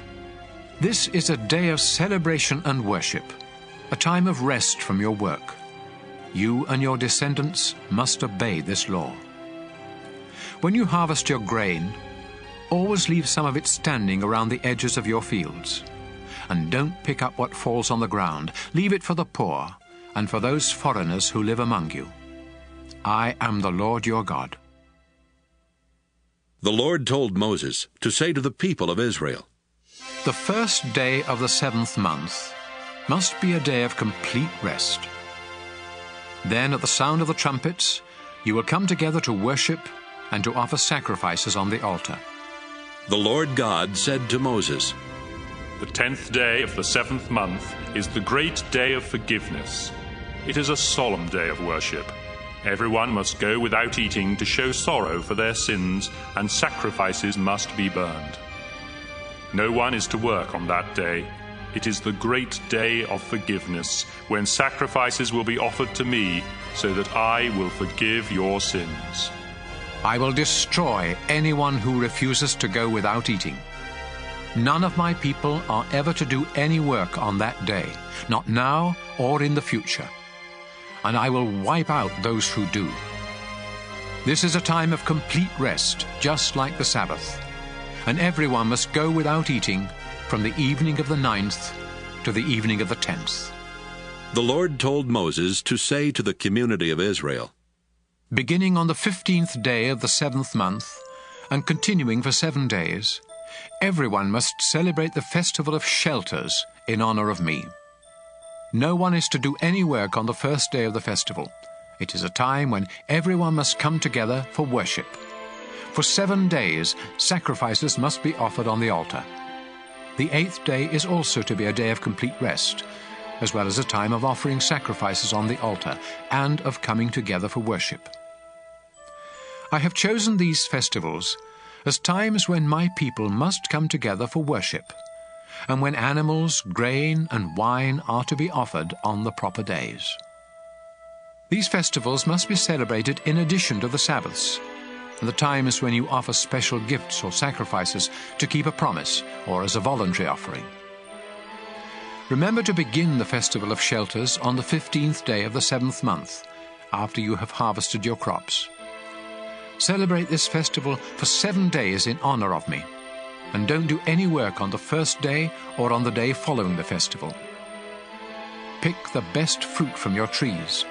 This is a day of celebration and worship, a time of rest from your work. You and your descendants must obey this law. When you harvest your grain, always leave some of it standing around the edges of your fields. And don't pick up what falls on the ground. Leave it for the poor and for those foreigners who live among you. I am the Lord your God. The Lord told Moses to say to the people of Israel, The first day of the 7th month must be a day of complete rest. Then at the sound of the trumpets, you will come together to worship and to offer sacrifices on the altar. The Lord God said to Moses, The 10th day of the 7th month is the great day of forgiveness. It is a solemn day of worship. Everyone must go without eating to show sorrow for their sins, and sacrifices must be burned. No one is to work on that day. It is the great day of forgiveness, when sacrifices will be offered to me, so that I will forgive your sins. I will destroy anyone who refuses to go without eating. None of my people are ever to do any work on that day, not now or in the future. And I will wipe out those who do. This is a time of complete rest, just like the Sabbath. And everyone must go without eating from the evening of the 9th to the evening of the 10th. The Lord told Moses to say to the community of Israel, Beginning on the 15th day of the 7th month, and continuing for 7 days, everyone must celebrate the festival of shelters in honor of me. No one is to do any work on the first day of the festival. It is a time when everyone must come together for worship. For 7 days, sacrifices must be offered on the altar. The 8th day is also to be a day of complete rest, as well as a time of offering sacrifices on the altar and of coming together for worship. I have chosen these festivals as times when my people must come together for worship, and when animals, grain, and wine are to be offered on the proper days. These festivals must be celebrated in addition to the Sabbaths, and the times when you offer special gifts or sacrifices to keep a promise or as a voluntary offering. Remember to begin the Festival of Shelters on the 15th day of the 7th month, after you have harvested your crops. Celebrate this festival for 7 days in honor of me, and don't do any work on the first day or on the day following the festival. Pick the best fruit from your trees,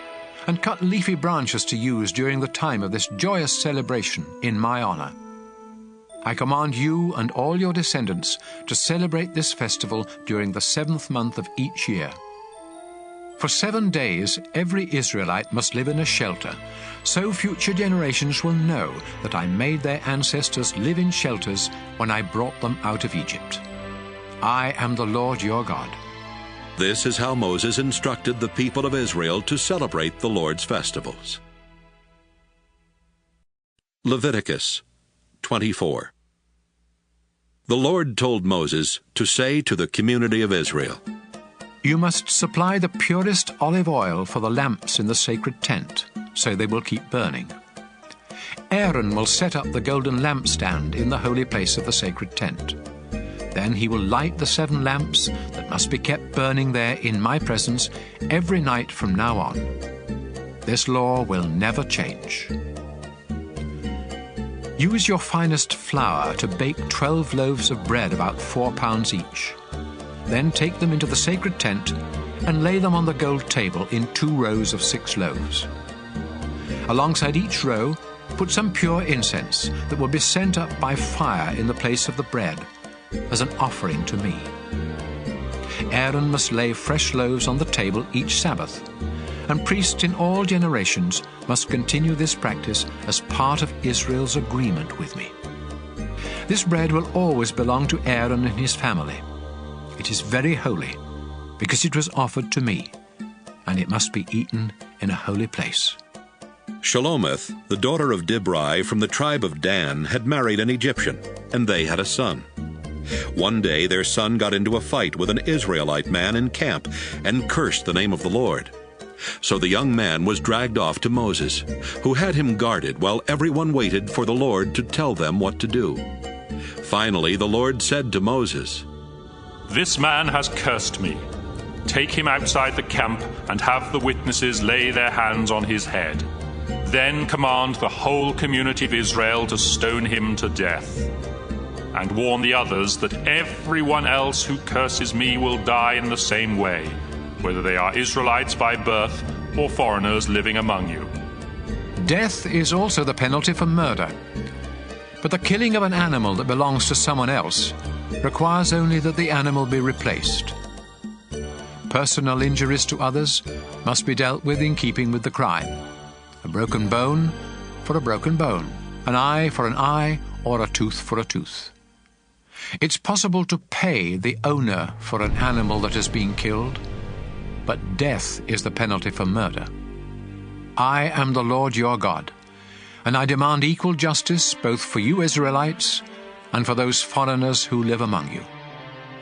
and cut leafy branches to use during the time of this joyous celebration in my honor. I command you and all your descendants to celebrate this festival during the 7th month of each year. For 7 days, every Israelite must live in a shelter, so future generations will know that I made their ancestors live in shelters when I brought them out of Egypt. I am the Lord your God. This is how Moses instructed the people of Israel to celebrate the Lord's festivals. Leviticus 24. The Lord told Moses to say to the community of Israel, You must supply the purest olive oil for the lamps in the sacred tent, so they will keep burning. Aaron will set up the golden lampstand in the holy place of the sacred tent. Then he will light the 7 lamps that must be kept burning there in my presence every night from now on. This law will never change. Use your finest flour to bake 12 loaves of bread, about 4 pounds each. Then take them into the sacred tent and lay them on the gold table in 2 rows of 6 loaves. Alongside each row, put some pure incense that will be sent up by fire in the place of the bread, as an offering to me. Aaron must lay fresh loaves on the table each Sabbath, and priests in all generations must continue this practice as part of Israel's agreement with me. This bread will always belong to Aaron and his family. It is very holy, because it was offered to me, and it must be eaten in a holy place. Shelomith, the daughter of Dibri from the tribe of Dan, had married an Egyptian, and they had a son. One day their son got into a fight with an Israelite man in camp and cursed the name of the Lord. So the young man was dragged off to Moses, who had him guarded while everyone waited for the Lord to tell them what to do. Finally the Lord said to Moses, "This man has cursed me. Take him outside the camp and have the witnesses lay their hands on his head. Then command the whole community of Israel to stone him to death. And warn the others that everyone else who curses me will die in the same way, whether they are Israelites by birth or foreigners living among you." Death is also the penalty for murder. But the killing of an animal that belongs to someone else requires only that the animal be replaced. Personal injuries to others must be dealt with in keeping with the crime. A broken bone for a broken bone, an eye for an eye, or a tooth for a tooth. It's possible to pay the owner for an animal that has been killed, but death is the penalty for murder. I am the Lord your God, and I demand equal justice both for you Israelites and for those foreigners who live among you.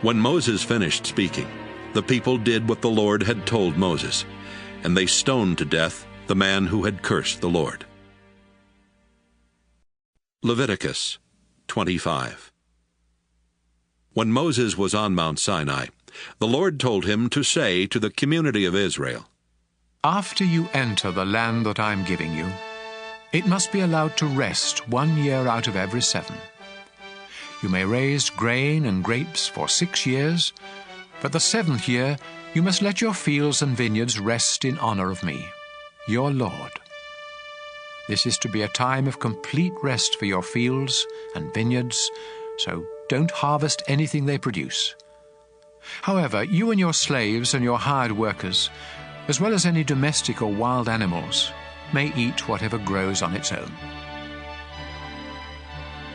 When Moses finished speaking, the people did what the Lord had told Moses, and they stoned to death the man who had cursed the Lord. Leviticus 25. When Moses was on Mount Sinai, the Lord told him to say to the community of Israel, After you enter the land that I am giving you, it must be allowed to rest 1 year out of every 7. You may raise grain and grapes for 6 years, but the 7th year you must let your fields and vineyards rest in honor of me, your Lord. This is to be a time of complete rest for your fields and vineyards, so don't harvest anything they produce. However, you and your slaves and your hired workers, as well as any domestic or wild animals, may eat whatever grows on its own.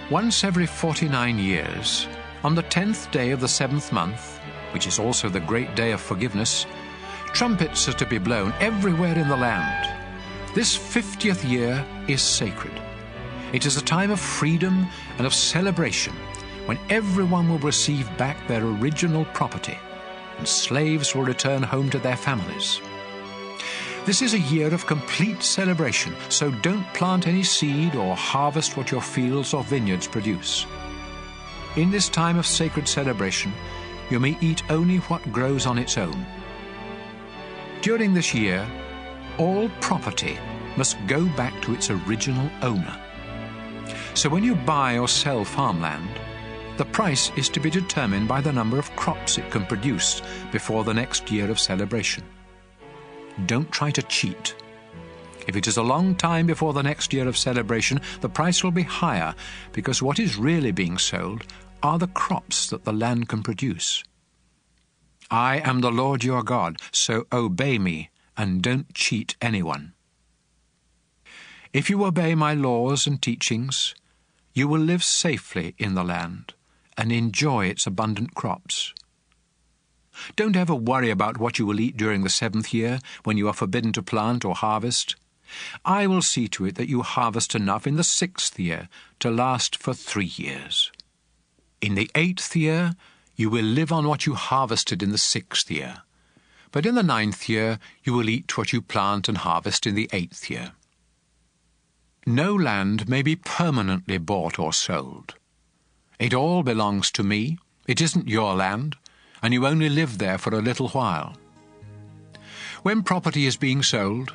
Once every 49 years, on the 10th day of the 7th month, which is also the great day of forgiveness, trumpets are to be blown everywhere in the land. This 50th year is sacred. It is a time of freedom and of celebration, when everyone will receive back their original property, and slaves will return home to their families. This is a year of complete celebration, so don't plant any seed or harvest what your fields or vineyards produce. In this time of sacred celebration, you may eat only what grows on its own. During this year, all property must go back to its original owner. So when you buy or sell farmland, the price is to be determined by the number of crops it can produce before the next year of celebration. Don't try to cheat. If it is a long time before the next year of celebration, the price will be higher, because what is really being sold are the crops that the land can produce. I am the Lord your God, so obey me and don't cheat anyone. If you obey my laws and teachings, you will live safely in the land and enjoy its abundant crops. Don't ever worry about what you will eat during the 7th year, when you are forbidden to plant or harvest. I will see to it that you harvest enough in the 6th year to last for 3 years. In the 8th year, you will live on what you harvested in the 6th year. But in the 9th year, you will eat what you plant and harvest in the 8th year. No land may be permanently bought or sold. It all belongs to me. It isn't your land, and you only live there for a little while. When property is being sold,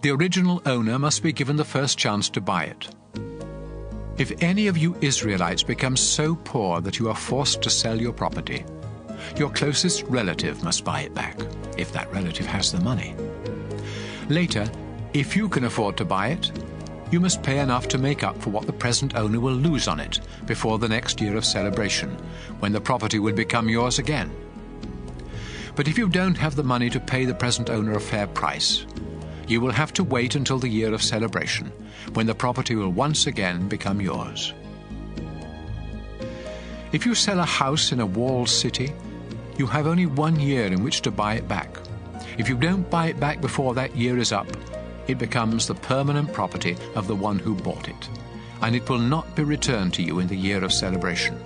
the original owner must be given the first chance to buy it. If any of you Israelites become so poor that you are forced to sell your property, your closest relative must buy it back, if that relative has the money. Later, if you can afford to buy it, you must pay enough to make up for what the present owner will lose on it before the next year of celebration, when the property will become yours again. But if you don't have the money to pay the present owner a fair price, you will have to wait until the year of celebration, when the property will once again become yours. If you sell a house in a walled city, you have only 1 year in which to buy it back. If you don't buy it back before that year is up, it becomes the permanent property of the one who bought it, and it will not be returned to you in the year of celebration.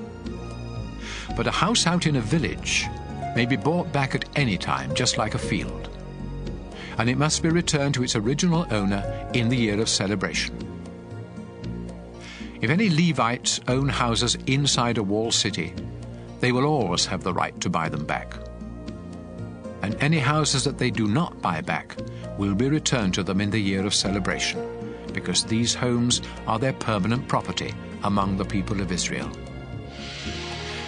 But a house out in a village may be bought back at any time, just like a field, and it must be returned to its original owner in the year of celebration. If any Levites own houses inside a walled city, they will always have the right to buy them back. And any houses that they do not buy back will be returned to them in the year of celebration, because these homes are their permanent property among the people of Israel.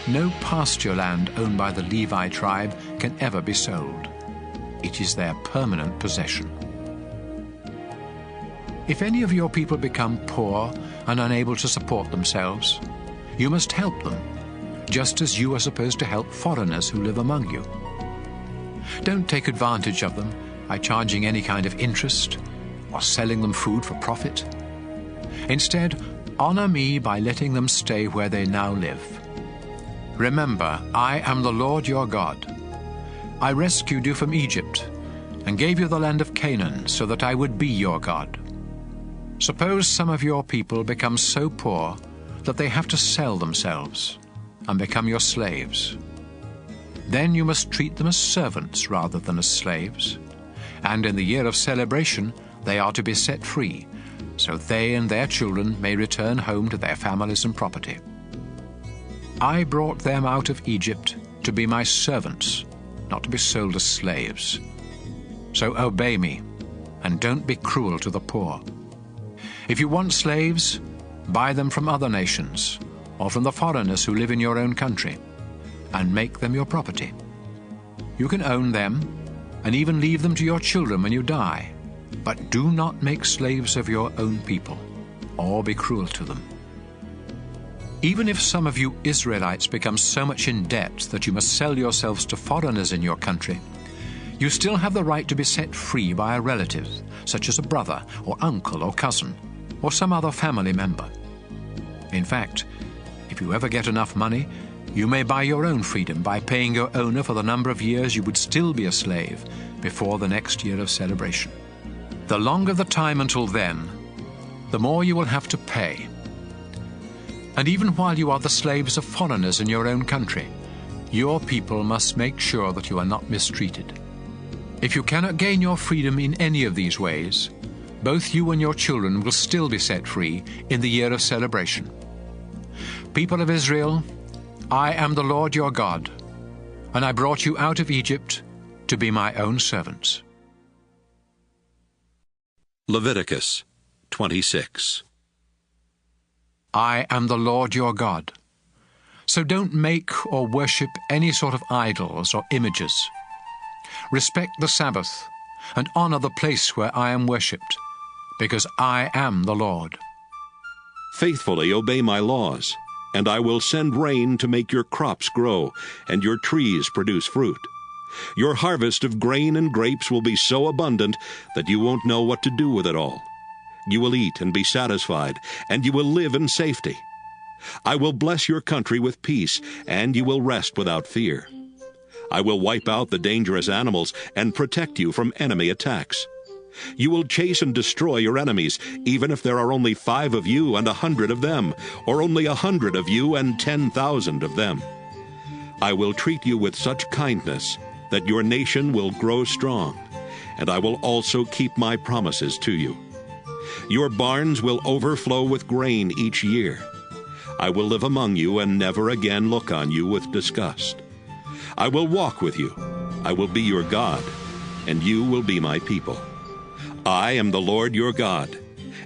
No pasture land owned by the Levi tribe can ever be sold. It is their permanent possession. If any of your people become poor and unable to support themselves, you must help them, just as you are supposed to help foreigners who live among you. Don't take advantage of them by charging any kind of interest or selling them food for profit. Instead, honor me by letting them stay where they now live. Remember, I am the Lord your God. I rescued you from Egypt and gave you the land of Canaan so that I would be your God. Suppose some of your people become so poor that they have to sell themselves and become your slaves. Then you must treat them as servants rather than as slaves, and in the year of celebration they are to be set free, so they and their children may return home to their families and property. I brought them out of Egypt to be my servants, not to be sold as slaves. So obey me, and don't be cruel to the poor. If you want slaves, buy them from other nations, or from the foreigners who live in your own country, and make them your property. You can own them, and even leave them to your children when you die, but do not make slaves of your own people, or be cruel to them. Even if some of you Israelites become so much in debt that you must sell yourselves to foreigners in your country, you still have the right to be set free by a relative, such as a brother or uncle or cousin, or some other family member. In fact, if you ever get enough money, you may buy your own freedom by paying your owner for the number of years you would still be a slave before the next year of celebration. The longer the time until then, the more you will have to pay. And even while you are the slaves of foreigners in your own country, your people must make sure that you are not mistreated. If you cannot gain your freedom in any of these ways, both you and your children will still be set free in the year of celebration. People of Israel, I am the Lord your God, and I brought you out of Egypt to be my own servants. Leviticus 26. I am the Lord your God. So don't make or worship any sort of idols or images. Respect the Sabbath and honor the place where I am worshipped, because I am the Lord. Faithfully obey my laws, and I will send rain to make your crops grow, and your trees produce fruit. Your harvest of grain and grapes will be so abundant that you won't know what to do with it all. You will eat and be satisfied, and you will live in safety. I will bless your country with peace, and you will rest without fear. I will wipe out the dangerous animals and protect you from enemy attacks. You will chase and destroy your enemies, even if there are only 5 of you and 100 of them, or only 100 of you and 10,000 of them. I will treat you with such kindness that your nation will grow strong, and I will also keep my promises to you. Your barns will overflow with grain each year. I will live among you and never again look on you with disgust. I will walk with you. I will be your God, and you will be my people. I am the Lord your God,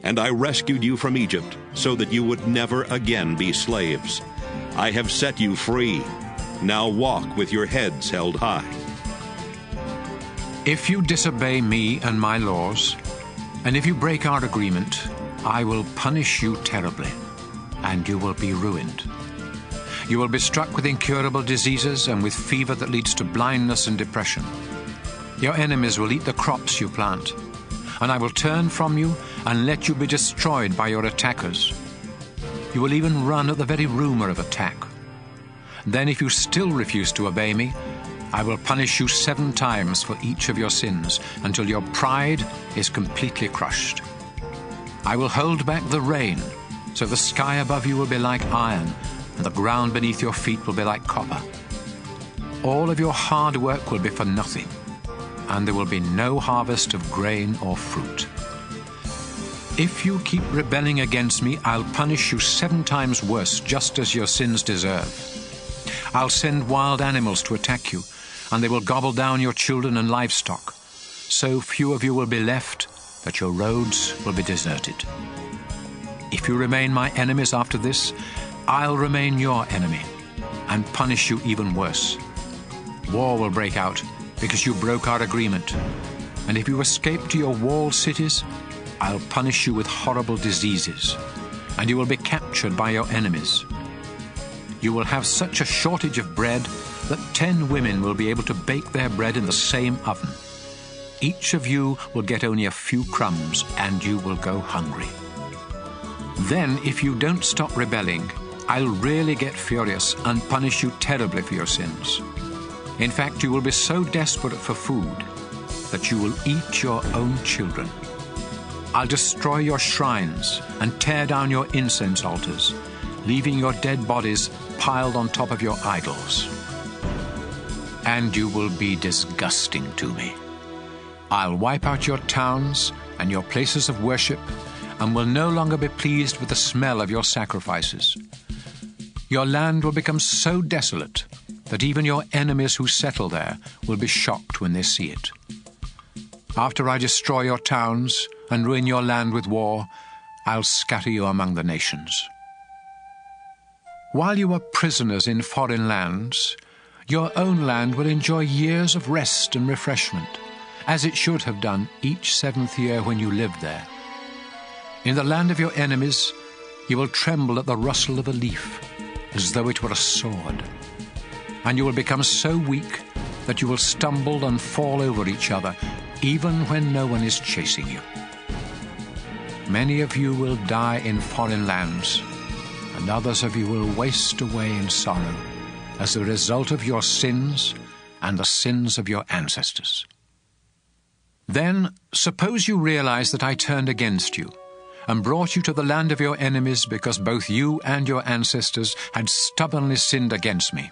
and I rescued you from Egypt so that you would never again be slaves. I have set you free. Now walk with your heads held high. If you disobey me and my laws, and if you break our agreement, I will punish you terribly, and you will be ruined. You will be struck with incurable diseases and with fever that leads to blindness and depression. Your enemies will eat the crops you plant, and I will turn from you and let you be destroyed by your attackers. You will even run at the very rumor of attack. Then if you still refuse to obey me, I will punish you 7 times for each of your sins, until your pride is completely crushed. I will hold back the rain, so the sky above you will be like iron, and the ground beneath your feet will be like copper. All of your hard work will be for nothing, and there will be no harvest of grain or fruit. If you keep rebelling against me, I'll punish you 7 times worse, just as your sins deserve. I'll send wild animals to attack you, and they will gobble down your children and livestock. So few of you will be left that your roads will be deserted. If you remain my enemies after this, I'll remain your enemy and punish you even worse. War will break out because you broke our agreement. And if you escape to your walled cities, I'll punish you with horrible diseases, and you will be captured by your enemies. You will have such a shortage of bread that 10 women will be able to bake their bread in the same oven. Each of you will get only a few crumbs, and you will go hungry. Then, if you don't stop rebelling, I'll really get furious and punish you terribly for your sins. In fact, you will be so desperate for food that you will eat your own children. I'll destroy your shrines and tear down your incense altars, leaving your dead bodies piled on top of your idols. And you will be disgusting to me. I'll wipe out your towns and your places of worship, and will no longer be pleased with the smell of your sacrifices. Your land will become so desolate that even your enemies who settle there will be shocked when they see it. After I destroy your towns and ruin your land with war, I'll scatter you among the nations. While you are prisoners in foreign lands, your own land will enjoy years of rest and refreshment, as it should have done each 7th year when you lived there. In the land of your enemies, you will tremble at the rustle of a leaf, as though it were a sword. And you will become so weak that you will stumble and fall over each other, even when no one is chasing you. Many of you will die in foreign lands, and others of you will waste away in sorrow as a result of your sins and the sins of your ancestors. Then, suppose you realize that I turned against you and brought you to the land of your enemies because both you and your ancestors had stubbornly sinned against me.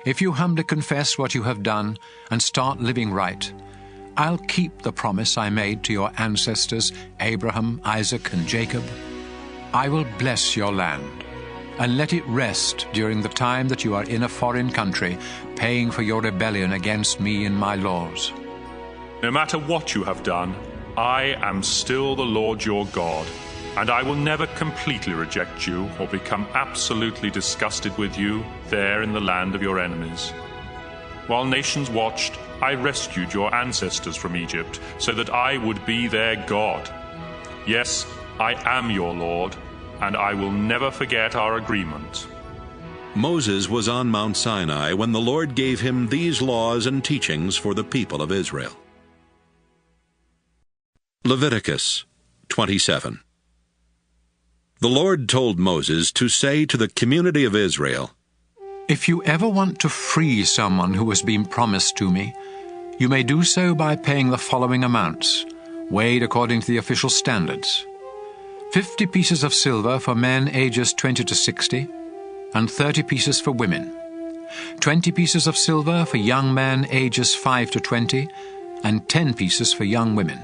If you humbly confess what you have done and start living right, I'll keep the promise I made to your ancestors, Abraham, Isaac, and Jacob. I will bless your land and let it rest during the time that you are in a foreign country, paying for your rebellion against me and my laws. No matter what you have done, I am still the Lord your God, and I will never completely reject you or become absolutely disgusted with you there in the land of your enemies. While nations watched, I rescued your ancestors from Egypt so that I would be their God. Yes, I am your Lord, and I will never forget our agreement. Moses was on Mount Sinai when the Lord gave him these laws and teachings for the people of Israel. Leviticus 27. The Lord told Moses to say to the community of Israel, If you ever want to free someone who has been promised to me, you may do so by paying the following amounts, weighed according to the official standards: 50 pieces of silver for men ages 20 to 60, and 30 pieces for women. 20 pieces of silver for young men ages 5 to 20, and 10 pieces for young women.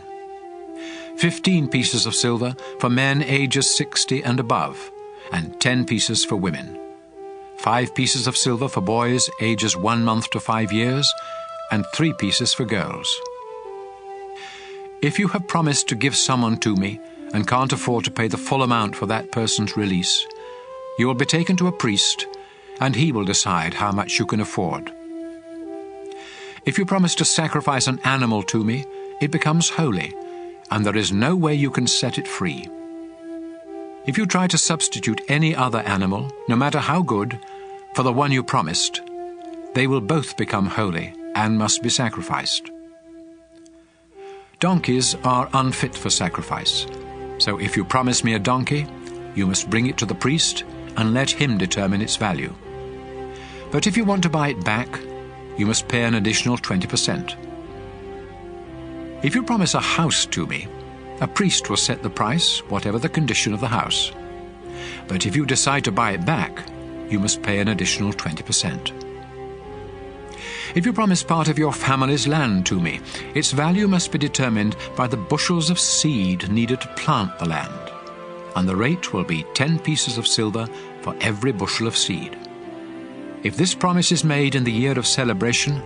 15 pieces of silver for men ages 60 and above, and 10 pieces for women. 5 pieces of silver for boys ages 1 month to 5 years, and 3 pieces for girls. If you have promised to give someone to me and can't afford to pay the full amount for that person's release, you will be taken to a priest, and he will decide how much you can afford. If you promise to sacrifice an animal to me, it becomes holy, and there is no way you can set it free. If you try to substitute any other animal, no matter how good, for the one you promised, they will both become holy and must be sacrificed. Donkeys are unfit for sacrifice, so if you promise me a donkey, you must bring it to the priest and let him determine its value. But if you want to buy it back, you must pay an additional 20%. If you promise a house to me, a priest will set the price, whatever the condition of the house. But if you decide to buy it back, you must pay an additional 20%. If you promise part of your family's land to me, its value must be determined by the bushels of seed needed to plant the land, and the rate will be 10 pieces of silver for every bushel of seed. If this promise is made in the year of celebration,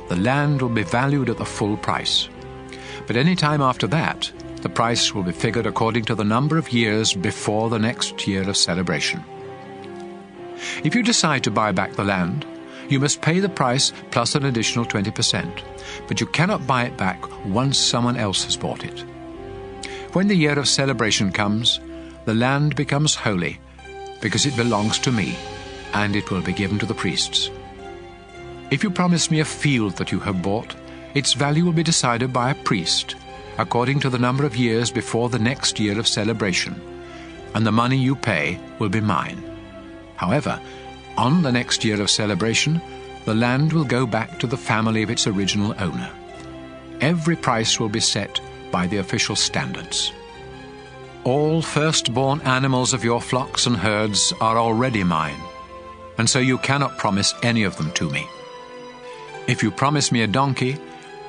the land will be valued at the full price. But any time after that, the price will be figured according to the number of years before the next year of celebration. If you decide to buy back the land, you must pay the price plus an additional 20%, but you cannot buy it back once someone else has bought it. When the year of celebration comes, the land becomes holy, because it belongs to me, and it will be given to the priests. If you promise me a field that you have bought, its value will be decided by a priest, according to the number of years before the next year of celebration, and the money you pay will be mine. However, on the next year of celebration, the land will go back to the family of its original owner. Every price will be set by the official standards. All firstborn animals of your flocks and herds are already mine, and so you cannot promise any of them to me. If you promise me a donkey,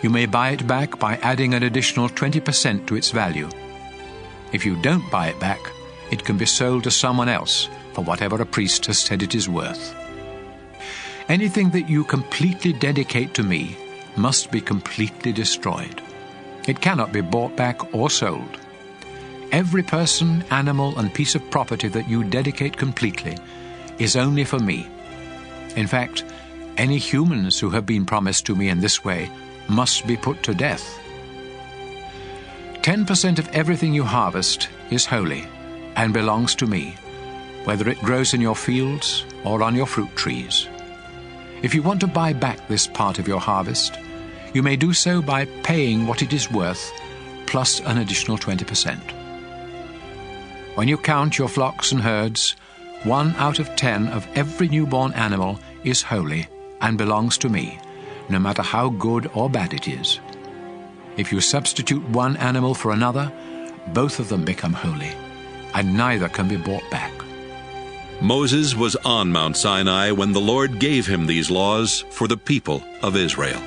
you may buy it back by adding an additional 20% to its value. If you don't buy it back, it can be sold to someone else for whatever a priest has said it is worth. Anything that you completely dedicate to me must be completely destroyed. It cannot be bought back or sold. Every person, animal, and piece of property that you dedicate completely is only for me. In fact, any humans who have been promised to me in this way must be put to death. 10% of everything you harvest is holy and belongs to me, whether it grows in your fields or on your fruit trees. If you want to buy back this part of your harvest, you may do so by paying what it is worth plus an additional 20%. When you count your flocks and herds, 1 out of 10 of every newborn animal is holy and belongs to me, no matter how good or bad it is. If you substitute one animal for another, both of them become holy, and neither can be bought back. Moses was on Mount Sinai when the Lord gave him these laws for the people of Israel.